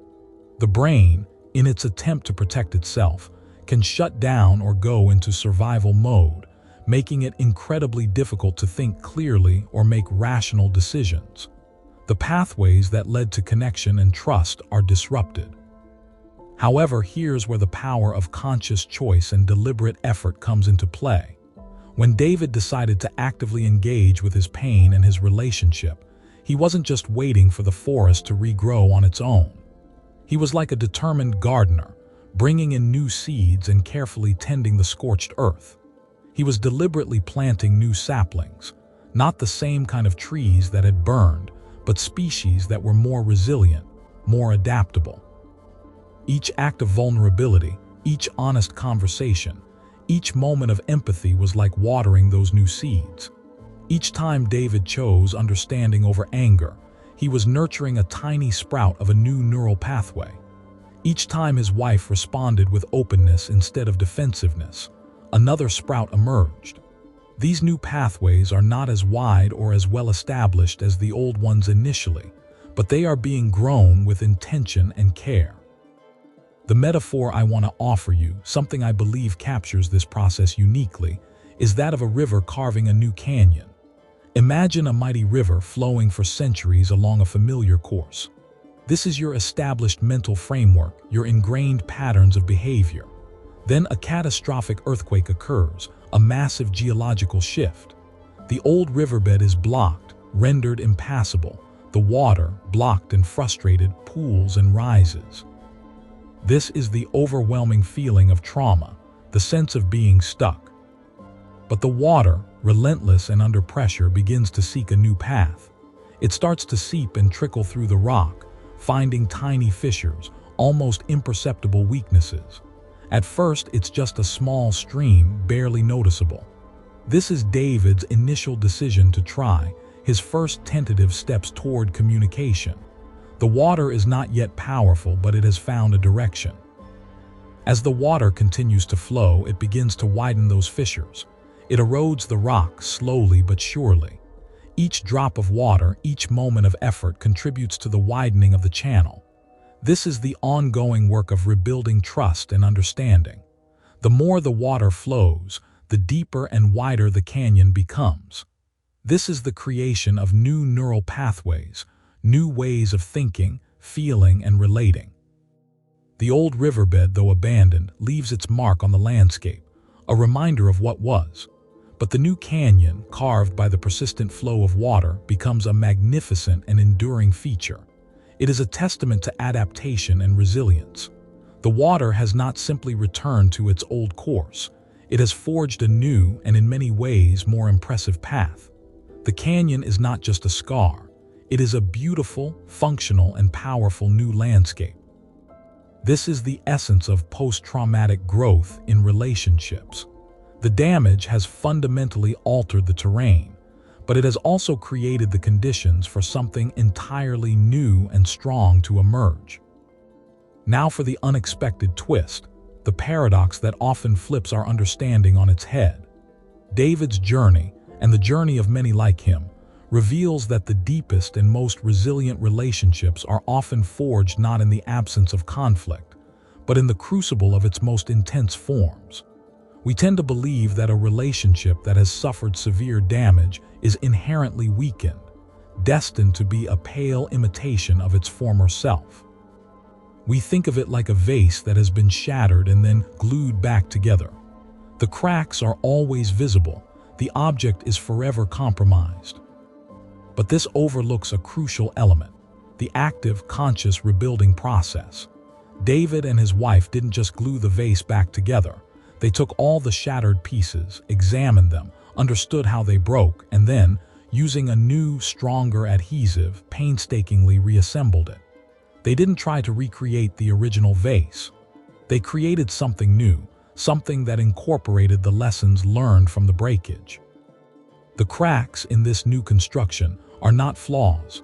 The brain, in its attempt to protect itself, can shut down or go into survival mode, making it incredibly difficult to think clearly or make rational decisions. The pathways that led to connection and trust are disrupted. However, here's where the power of conscious choice and deliberate effort comes into play. When David decided to actively engage with his pain and his relationship, he wasn't just waiting for the forest to regrow on its own. He was like a determined gardener, bringing in new seeds and carefully tending the scorched earth. He was deliberately planting new saplings, not the same kind of trees that had burned, but species that were more resilient, more adaptable. Each act of vulnerability, each honest conversation, each moment of empathy was like watering those new seeds. Each time David chose understanding over anger, he was nurturing a tiny sprout of a new neural pathway. Each time his wife responded with openness instead of defensiveness, another sprout emerged. These new pathways are not as wide or as well established as the old ones initially, but they are being grown with intention and care. The metaphor I want to offer you, something I believe captures this process uniquely, is that of a river carving a new canyon. Imagine a mighty river flowing for centuries along a familiar course. This is your established mental framework, your ingrained patterns of behavior. Then a catastrophic earthquake occurs, a massive geological shift. The old riverbed is blocked, rendered impassable. The water, blocked and frustrated, pools and rises. This is the overwhelming feeling of trauma, the sense of being stuck. But the water, relentless and under pressure, begins to seek a new path. It starts to seep and trickle through the rock, finding tiny fissures, almost imperceptible weaknesses. At first, it's just a small stream, barely noticeable. This is David's initial decision to try, his first tentative steps toward communication. The water is not yet powerful, but it has found a direction. As the water continues to flow, it begins to widen those fissures. It erodes the rock slowly but surely. Each drop of water, each moment of effort contributes to the widening of the channel. This is the ongoing work of rebuilding trust and understanding. The more the water flows, the deeper and wider the canyon becomes. This is the creation of new neural pathways, new ways of thinking, feeling, and relating. The old riverbed, though abandoned, leaves its mark on the landscape, a reminder of what was. But the new canyon, carved by the persistent flow of water, becomes a magnificent and enduring feature. It is a testament to adaptation and resilience. The water has not simply returned to its old course. It has forged a new and in many ways more impressive path. The canyon is not just a scar. It is a beautiful, functional, and powerful new landscape. This is the essence of post-traumatic growth in relationships. The damage has fundamentally altered the terrain, but it has also created the conditions for something entirely new and strong to emerge. Now for the unexpected twist, the paradox that often flips our understanding on its head. David's journey, and the journey of many like him, reveals that the deepest and most resilient relationships are often forged not in the absence of conflict, but in the crucible of its most intense forms. We tend to believe that a relationship that has suffered severe damage is inherently weakened, destined to be a pale imitation of its former self. We think of it like a vase that has been shattered and then glued back together. The cracks are always visible, the object is forever compromised. But this overlooks a crucial element, the active, conscious rebuilding process. David and his wife didn't just glue the vase back together. They took all the shattered pieces, examined them, understood how they broke, and then, using a new, stronger adhesive, painstakingly reassembled it. They didn't try to recreate the original vase. They created something new, something that incorporated the lessons learned from the breakage. The cracks in this new construction are not flaws.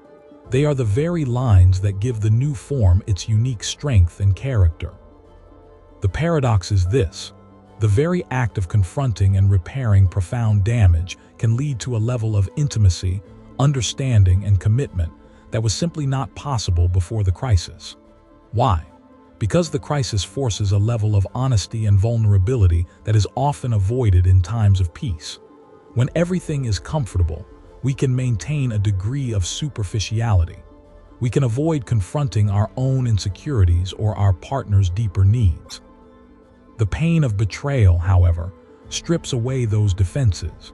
They are the very lines that give the new form its unique strength and character. The paradox is this: the very act of confronting and repairing profound damage can lead to a level of intimacy, understanding, and commitment that was simply not possible before the crisis. Why? Because the crisis forces a level of honesty and vulnerability that is often avoided in times of peace. When everything is comfortable, we can maintain a degree of superficiality. We can avoid confronting our own insecurities or our partner's deeper needs. The pain of betrayal, however, strips away those defenses.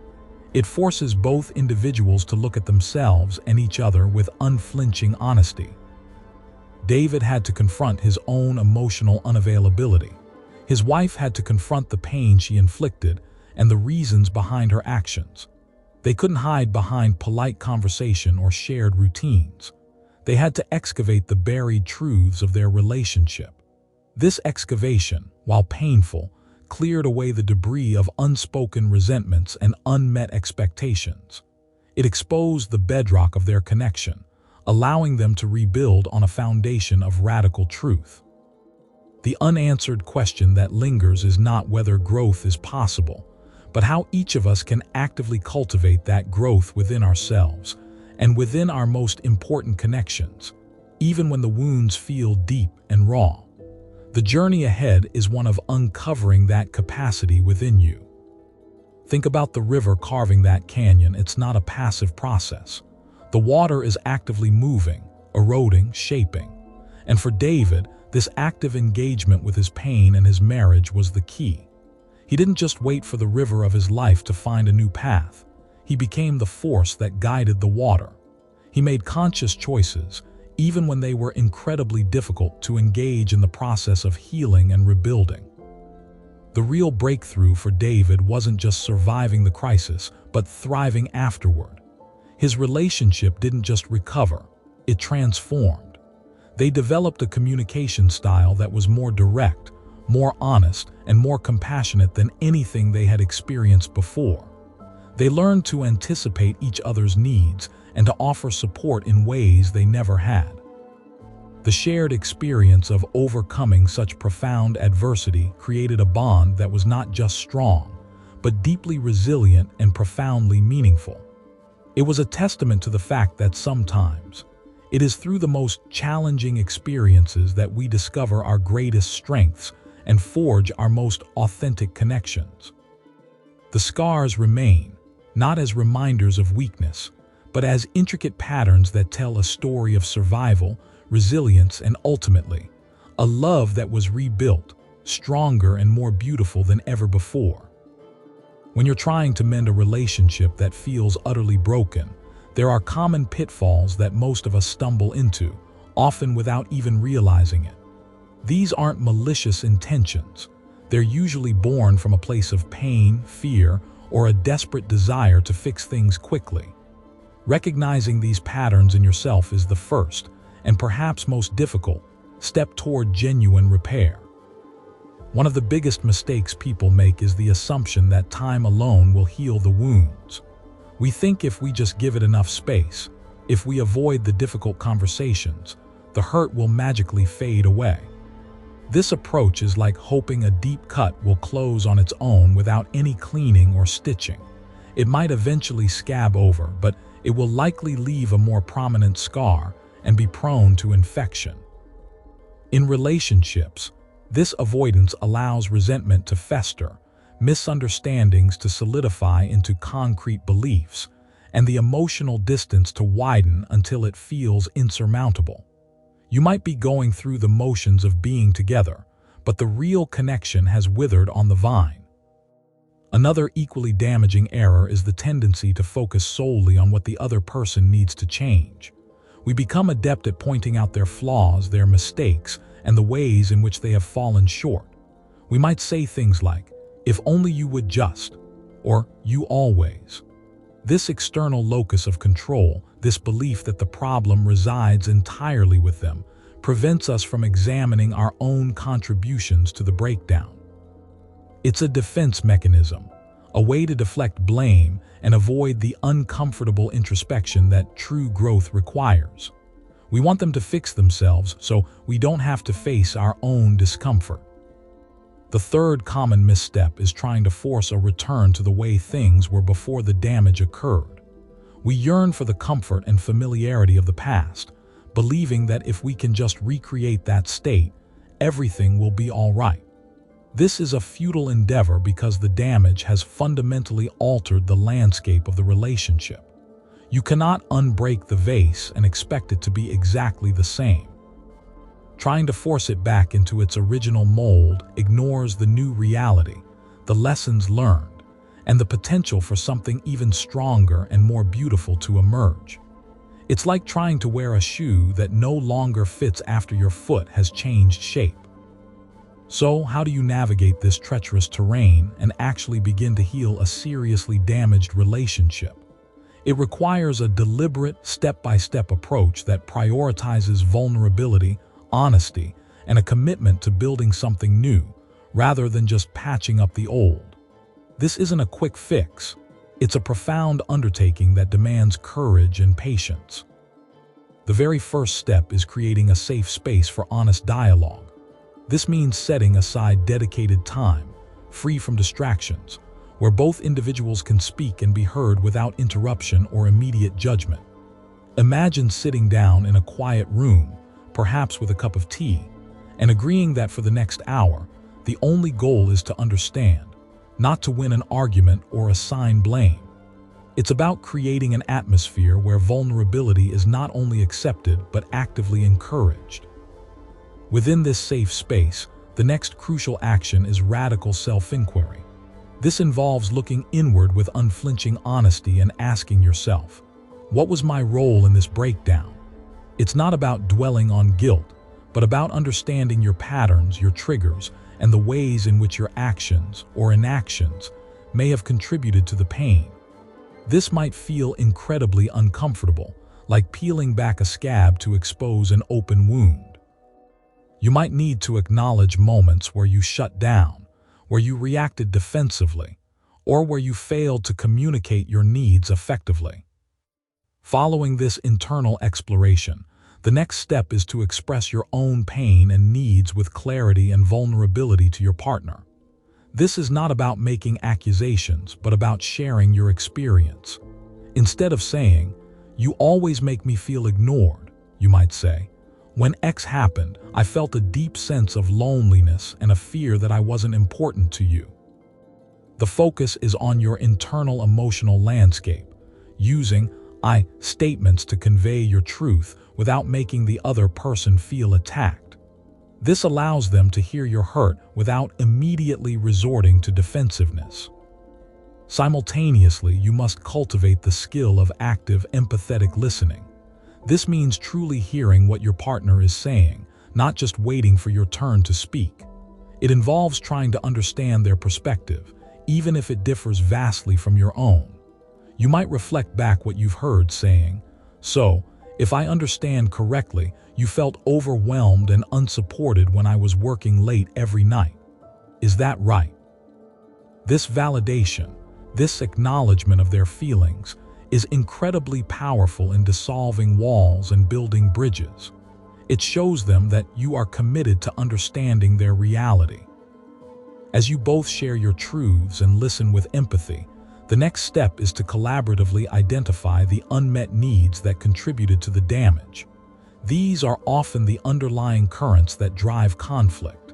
It forces both individuals to look at themselves and each other with unflinching honesty. David had to confront his own emotional unavailability. His wife had to confront the pain she inflicted and the reasons behind her actions. They couldn't hide behind polite conversation or shared routines. They had to excavate the buried truths of their relationship. This excavation, while painful, cleared away the debris of unspoken resentments and unmet expectations. It exposed the bedrock of their connection, allowing them to rebuild on a foundation of radical truth. The unanswered question that lingers is not whether growth is possible, but how each of us can actively cultivate that growth within ourselves and within our most important connections, even when the wounds feel deep and raw. The journey ahead is one of uncovering that capacity within you. Think about the river carving that canyon. It's not a passive process. The water is actively moving, eroding, shaping. And for David, this active engagement with his pain and his marriage was the key. He didn't just wait for the river of his life to find a new path. He became the force that guided the water. He made conscious choices, even when they were incredibly difficult, to engage in the process of healing and rebuilding. The real breakthrough for David wasn't just surviving the crisis, but thriving afterward. His relationship didn't just recover, it transformed. They developed a communication style that was more direct, more honest, and more compassionate than anything they had experienced before. They learned to anticipate each other's needs and to offer support in ways they never had. The shared experience of overcoming such profound adversity created a bond that was not just strong, but deeply resilient and profoundly meaningful. It was a testament to the fact that sometimes it is through the most challenging experiences that we discover our greatest strengths and forge our most authentic connections. The scars remain, not as reminders of weakness, but as intricate patterns that tell a story of survival, resilience, and ultimately, a love that was rebuilt, stronger and more beautiful than ever before. When you're trying to mend a relationship that feels utterly broken, there are common pitfalls that most of us stumble into, often without even realizing it. These aren't malicious intentions. They're usually born from a place of pain, fear, or a desperate desire to fix things quickly. Recognizing these patterns in yourself is the first, and perhaps most difficult, step toward genuine repair. One of the biggest mistakes people make is the assumption that time alone will heal the wounds. We think if we just give it enough space, if we avoid the difficult conversations, the hurt will magically fade away. This approach is like hoping a deep cut will close on its own without any cleaning or stitching. It might eventually scab over, but it will likely leave a more prominent scar and be prone to infection. In relationships, this avoidance allows resentment to fester, misunderstandings to solidify into concrete beliefs, and the emotional distance to widen until it feels insurmountable. You might be going through the motions of being together, but the real connection has withered on the vine. Another equally damaging error is the tendency to focus solely on what the other person needs to change. We become adept at pointing out their flaws, their mistakes, and the ways in which they have fallen short. We might say things like, "If only you would just," or "you always." This external locus of control, this belief that the problem resides entirely with them, prevents us from examining our own contributions to the breakdown. It's a defense mechanism, a way to deflect blame and avoid the uncomfortable introspection that true growth requires. We want them to fix themselves so we don't have to face our own discomfort. The third common misstep is trying to force a return to the way things were before the damage occurred. We yearn for the comfort and familiarity of the past, believing that if we can just recreate that state, everything will be all right. This is a futile endeavor because the damage has fundamentally altered the landscape of the relationship. You cannot unbreak the vase and expect it to be exactly the same. Trying to force it back into its original mold ignores the new reality, the lessons learned, and the potential for something even stronger and more beautiful to emerge. It's like trying to wear a shoe that no longer fits after your foot has changed shape. So, how do you navigate this treacherous terrain and actually begin to heal a seriously damaged relationship? It requires a deliberate, step-by-step approach that prioritizes vulnerability, honesty, and a commitment to building something new, rather than just patching up the old. This isn't a quick fix. It's a profound undertaking that demands courage and patience. The very first step is creating a safe space for honest dialogue. This means setting aside dedicated time, free from distractions, where both individuals can speak and be heard without interruption or immediate judgment. Imagine sitting down in a quiet room, perhaps with a cup of tea, and agreeing that for the next hour, the only goal is to understand, not to win an argument or assign blame. It's about creating an atmosphere where vulnerability is not only accepted but actively encouraged. Within this safe space, the next crucial action is radical self-inquiry. This involves looking inward with unflinching honesty and asking yourself, what was my role in this breakdown? It's not about dwelling on guilt, but about understanding your patterns, your triggers, and the ways in which your actions or inactions may have contributed to the pain. This might feel incredibly uncomfortable, like peeling back a scab to expose an open wound. You might need to acknowledge moments where you shut down, where you reacted defensively, or where you failed to communicate your needs effectively. Following this internal exploration, the next step is to express your own pain and needs with clarity and vulnerability to your partner. This is not about making accusations, but about sharing your experience. Instead of saying, "You always make me feel ignored," you might say, "When X happened, I felt a deep sense of loneliness and a fear that I wasn't important to you." The focus is on your internal emotional landscape, using I statements to convey your truth without making the other person feel attacked. This allows them to hear your hurt without immediately resorting to defensiveness. Simultaneously, you must cultivate the skill of active, empathetic listening. This means truly hearing what your partner is saying, not just waiting for your turn to speak. It involves trying to understand their perspective, even if it differs vastly from your own. You might reflect back what you've heard, saying, "So, if I understand correctly, you felt overwhelmed and unsupported when I was working late every night. Is that right?" This validation, this acknowledgement of their feelings, is incredibly powerful in dissolving walls and building bridges. It shows them that you are committed to understanding their reality. As you both share your truths and listen with empathy, the next step is to collaboratively identify the unmet needs that contributed to the damage. These are often the underlying currents that drive conflict.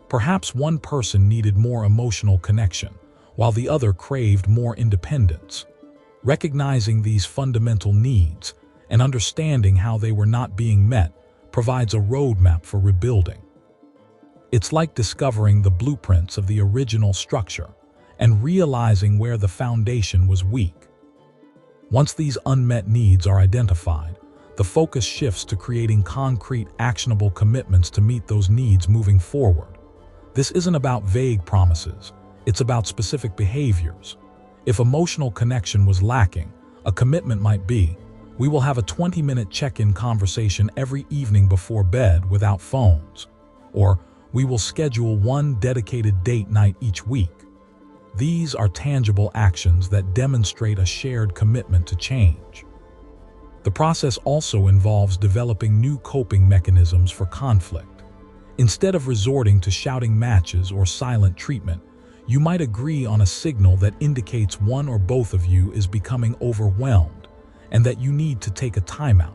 Perhaps one person needed more emotional connection, while the other craved more independence. Recognizing these fundamental needs and understanding how they were not being met provides a roadmap for rebuilding. It's like discovering the blueprints of the original structure and realizing where the foundation was weak. Once these unmet needs are identified, the focus shifts to creating concrete, actionable commitments to meet those needs moving forward. This isn't about vague promises, it's about specific behaviors. If emotional connection was lacking, a commitment might be, "We will have a 20-minute check-in conversation every evening before bed without phones," or "We will schedule one dedicated date night each week." These are tangible actions that demonstrate a shared commitment to change. The process also involves developing new coping mechanisms for conflict. Instead of resorting to shouting matches or silent treatment, you might agree on a signal that indicates one or both of you is becoming overwhelmed and that you need to take a timeout.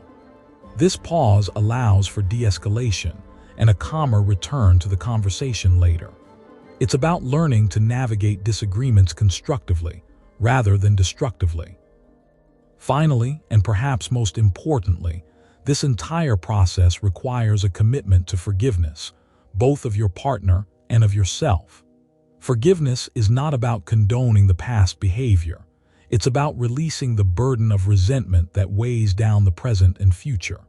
This pause allows for de-escalation and a calmer return to the conversation later. It's about learning to navigate disagreements constructively rather than destructively. Finally, and perhaps most importantly, this entire process requires a commitment to forgiveness, both of your partner and of yourself. Forgiveness is not about condoning the past behavior. It's about releasing the burden of resentment that weighs down the present and future.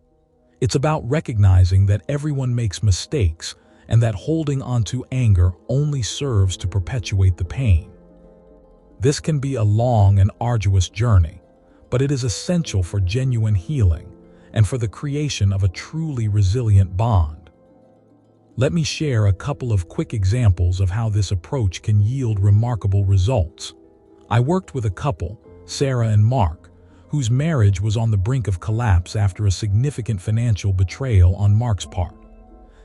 It's about recognizing that everyone makes mistakes and that holding on to anger only serves to perpetuate the pain. This can be a long and arduous journey, but it is essential for genuine healing and for the creation of a truly resilient bond. Let me share a couple of quick examples of how this approach can yield remarkable results. I worked with a couple, Sarah and Mark, whose marriage was on the brink of collapse after a significant financial betrayal on Mark's part.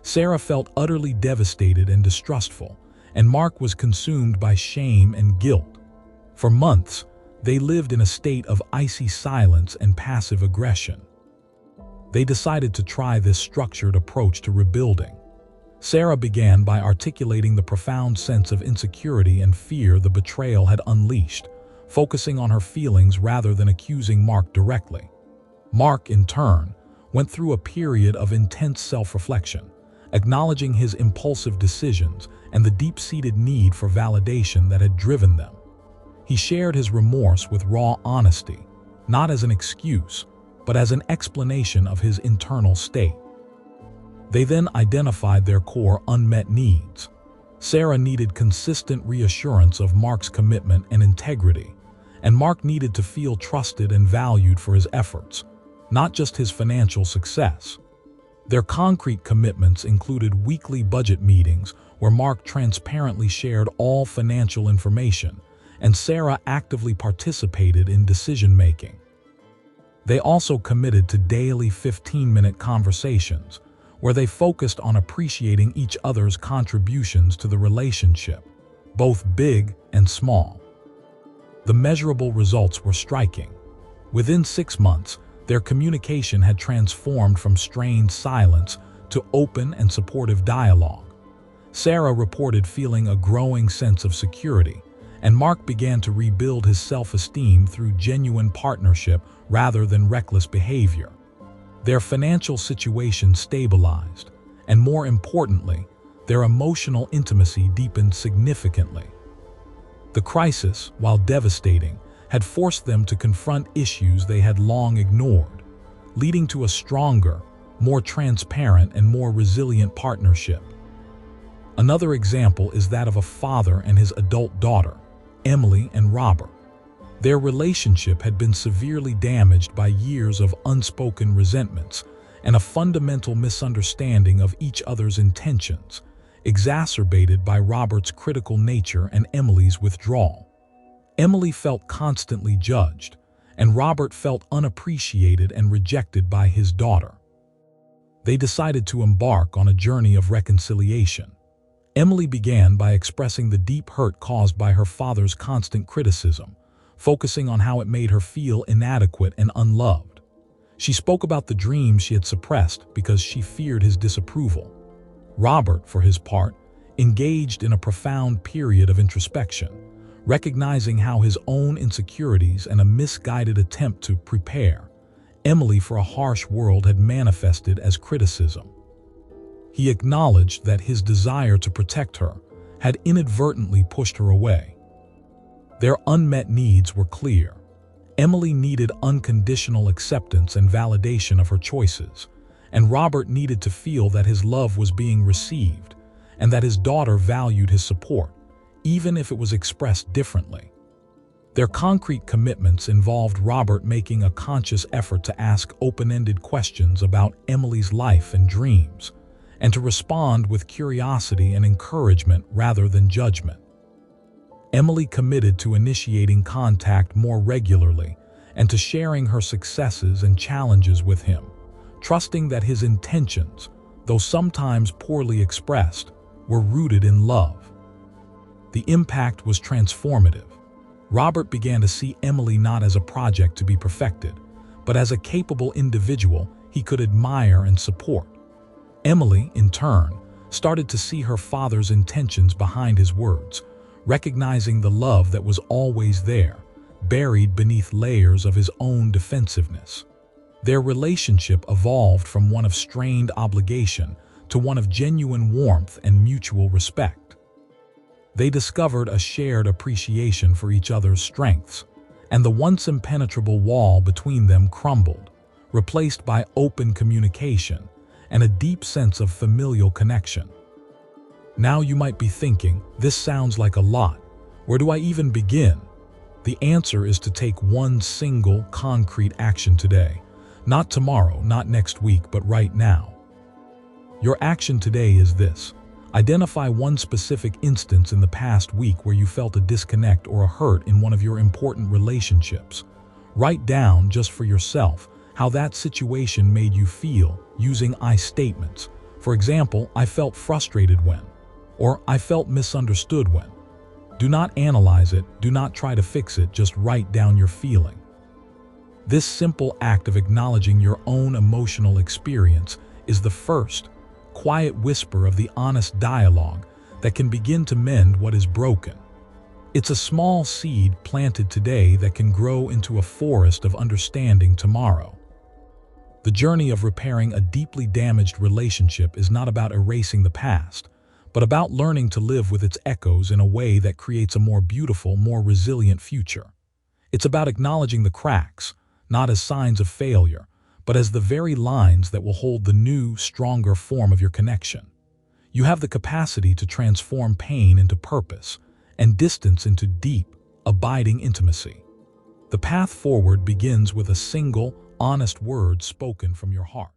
Sarah felt utterly devastated and distrustful, and Mark was consumed by shame and guilt. For months, they lived in a state of icy silence and passive aggression. They decided to try this structured approach to rebuilding. Sarah began by articulating the profound sense of insecurity and fear the betrayal had unleashed, focusing on her feelings rather than accusing Mark directly. Mark, in turn, went through a period of intense self-reflection, acknowledging his impulsive decisions and the deep-seated need for validation that had driven them. He shared his remorse with raw honesty, not as an excuse, but as an explanation of his internal state. They then identified their core unmet needs. Sarah needed consistent reassurance of Mark's commitment and integrity, and Mark needed to feel trusted and valued for his efforts, not just his financial success. Their concrete commitments included weekly budget meetings where Mark transparently shared all financial information, and Sarah actively participated in decision-making. They also committed to daily 15-minute conversations, where they focused on appreciating each other's contributions to the relationship, both big and small. The measurable results were striking. Within 6 months, their communication had transformed from strained silence to open and supportive dialogue. Sarah reported feeling a growing sense of security, and Mark began to rebuild his self-esteem through genuine partnership rather than reckless behavior. Their financial situation stabilized, and more importantly, their emotional intimacy deepened significantly. The crisis, while devastating, had forced them to confront issues they had long ignored, leading to a stronger, more transparent, and more resilient partnership. Another example is that of a father and his adult daughter, Emily and Robert. Their relationship had been severely damaged by years of unspoken resentments and a fundamental misunderstanding of each other's intentions, exacerbated by Robert's critical nature and Emily's withdrawal. Emily felt constantly judged, and Robert felt unappreciated and rejected by his daughter. They decided to embark on a journey of reconciliation. Emily began by expressing the deep hurt caused by her father's constant criticism, focusing on how it made her feel inadequate and unloved. She spoke about the dreams she had suppressed because she feared his disapproval. Robert, for his part, engaged in a profound period of introspection, recognizing how his own insecurities and a misguided attempt to prepare Emily for a harsh world had manifested as criticism. He acknowledged that his desire to protect her had inadvertently pushed her away. Their unmet needs were clear. Emily needed unconditional acceptance and validation of her choices, and Robert needed to feel that his love was being received and that his daughter valued his support, even if it was expressed differently. Their concrete commitments involved Robert making a conscious effort to ask open-ended questions about Emily's life and dreams, and to respond with curiosity and encouragement rather than judgment. Emily committed to initiating contact more regularly and to sharing her successes and challenges with him, trusting that his intentions, though sometimes poorly expressed, were rooted in love. The impact was transformative. Robert began to see Emily not as a project to be perfected, but as a capable individual he could admire and support. Emily, in turn, started to see her father's intentions behind his words, recognizing the love that was always there, buried beneath layers of his own defensiveness. Their relationship evolved from one of strained obligation to one of genuine warmth and mutual respect. They discovered a shared appreciation for each other's strengths, and the once impenetrable wall between them crumbled, replaced by open communication and a deep sense of familial connection. Now you might be thinking, this sounds like a lot. Where do I even begin? The answer is to take one single, concrete action today. Not tomorrow, not next week, but right now. Your action today is this. Identify one specific instance in the past week where you felt a disconnect or a hurt in one of your important relationships. Write down, just for yourself, how that situation made you feel using I statements. For example, I felt frustrated when, or I felt misunderstood when. Do not analyze it, do not try to fix it, just write down your feeling. This simple act of acknowledging your own emotional experience is the first, quiet whisper of the honest dialogue that can begin to mend what is broken. It's a small seed planted today that can grow into a forest of understanding tomorrow. The journey of repairing a deeply damaged relationship is not about erasing the past, but about learning to live with its echoes in a way that creates a more beautiful, more resilient future. It's about acknowledging the cracks, not as signs of failure, but as the very lines that will hold the new, stronger form of your connection. You have the capacity to transform pain into purpose and distance into deep, abiding intimacy. The path forward begins with a single, honest word spoken from your heart.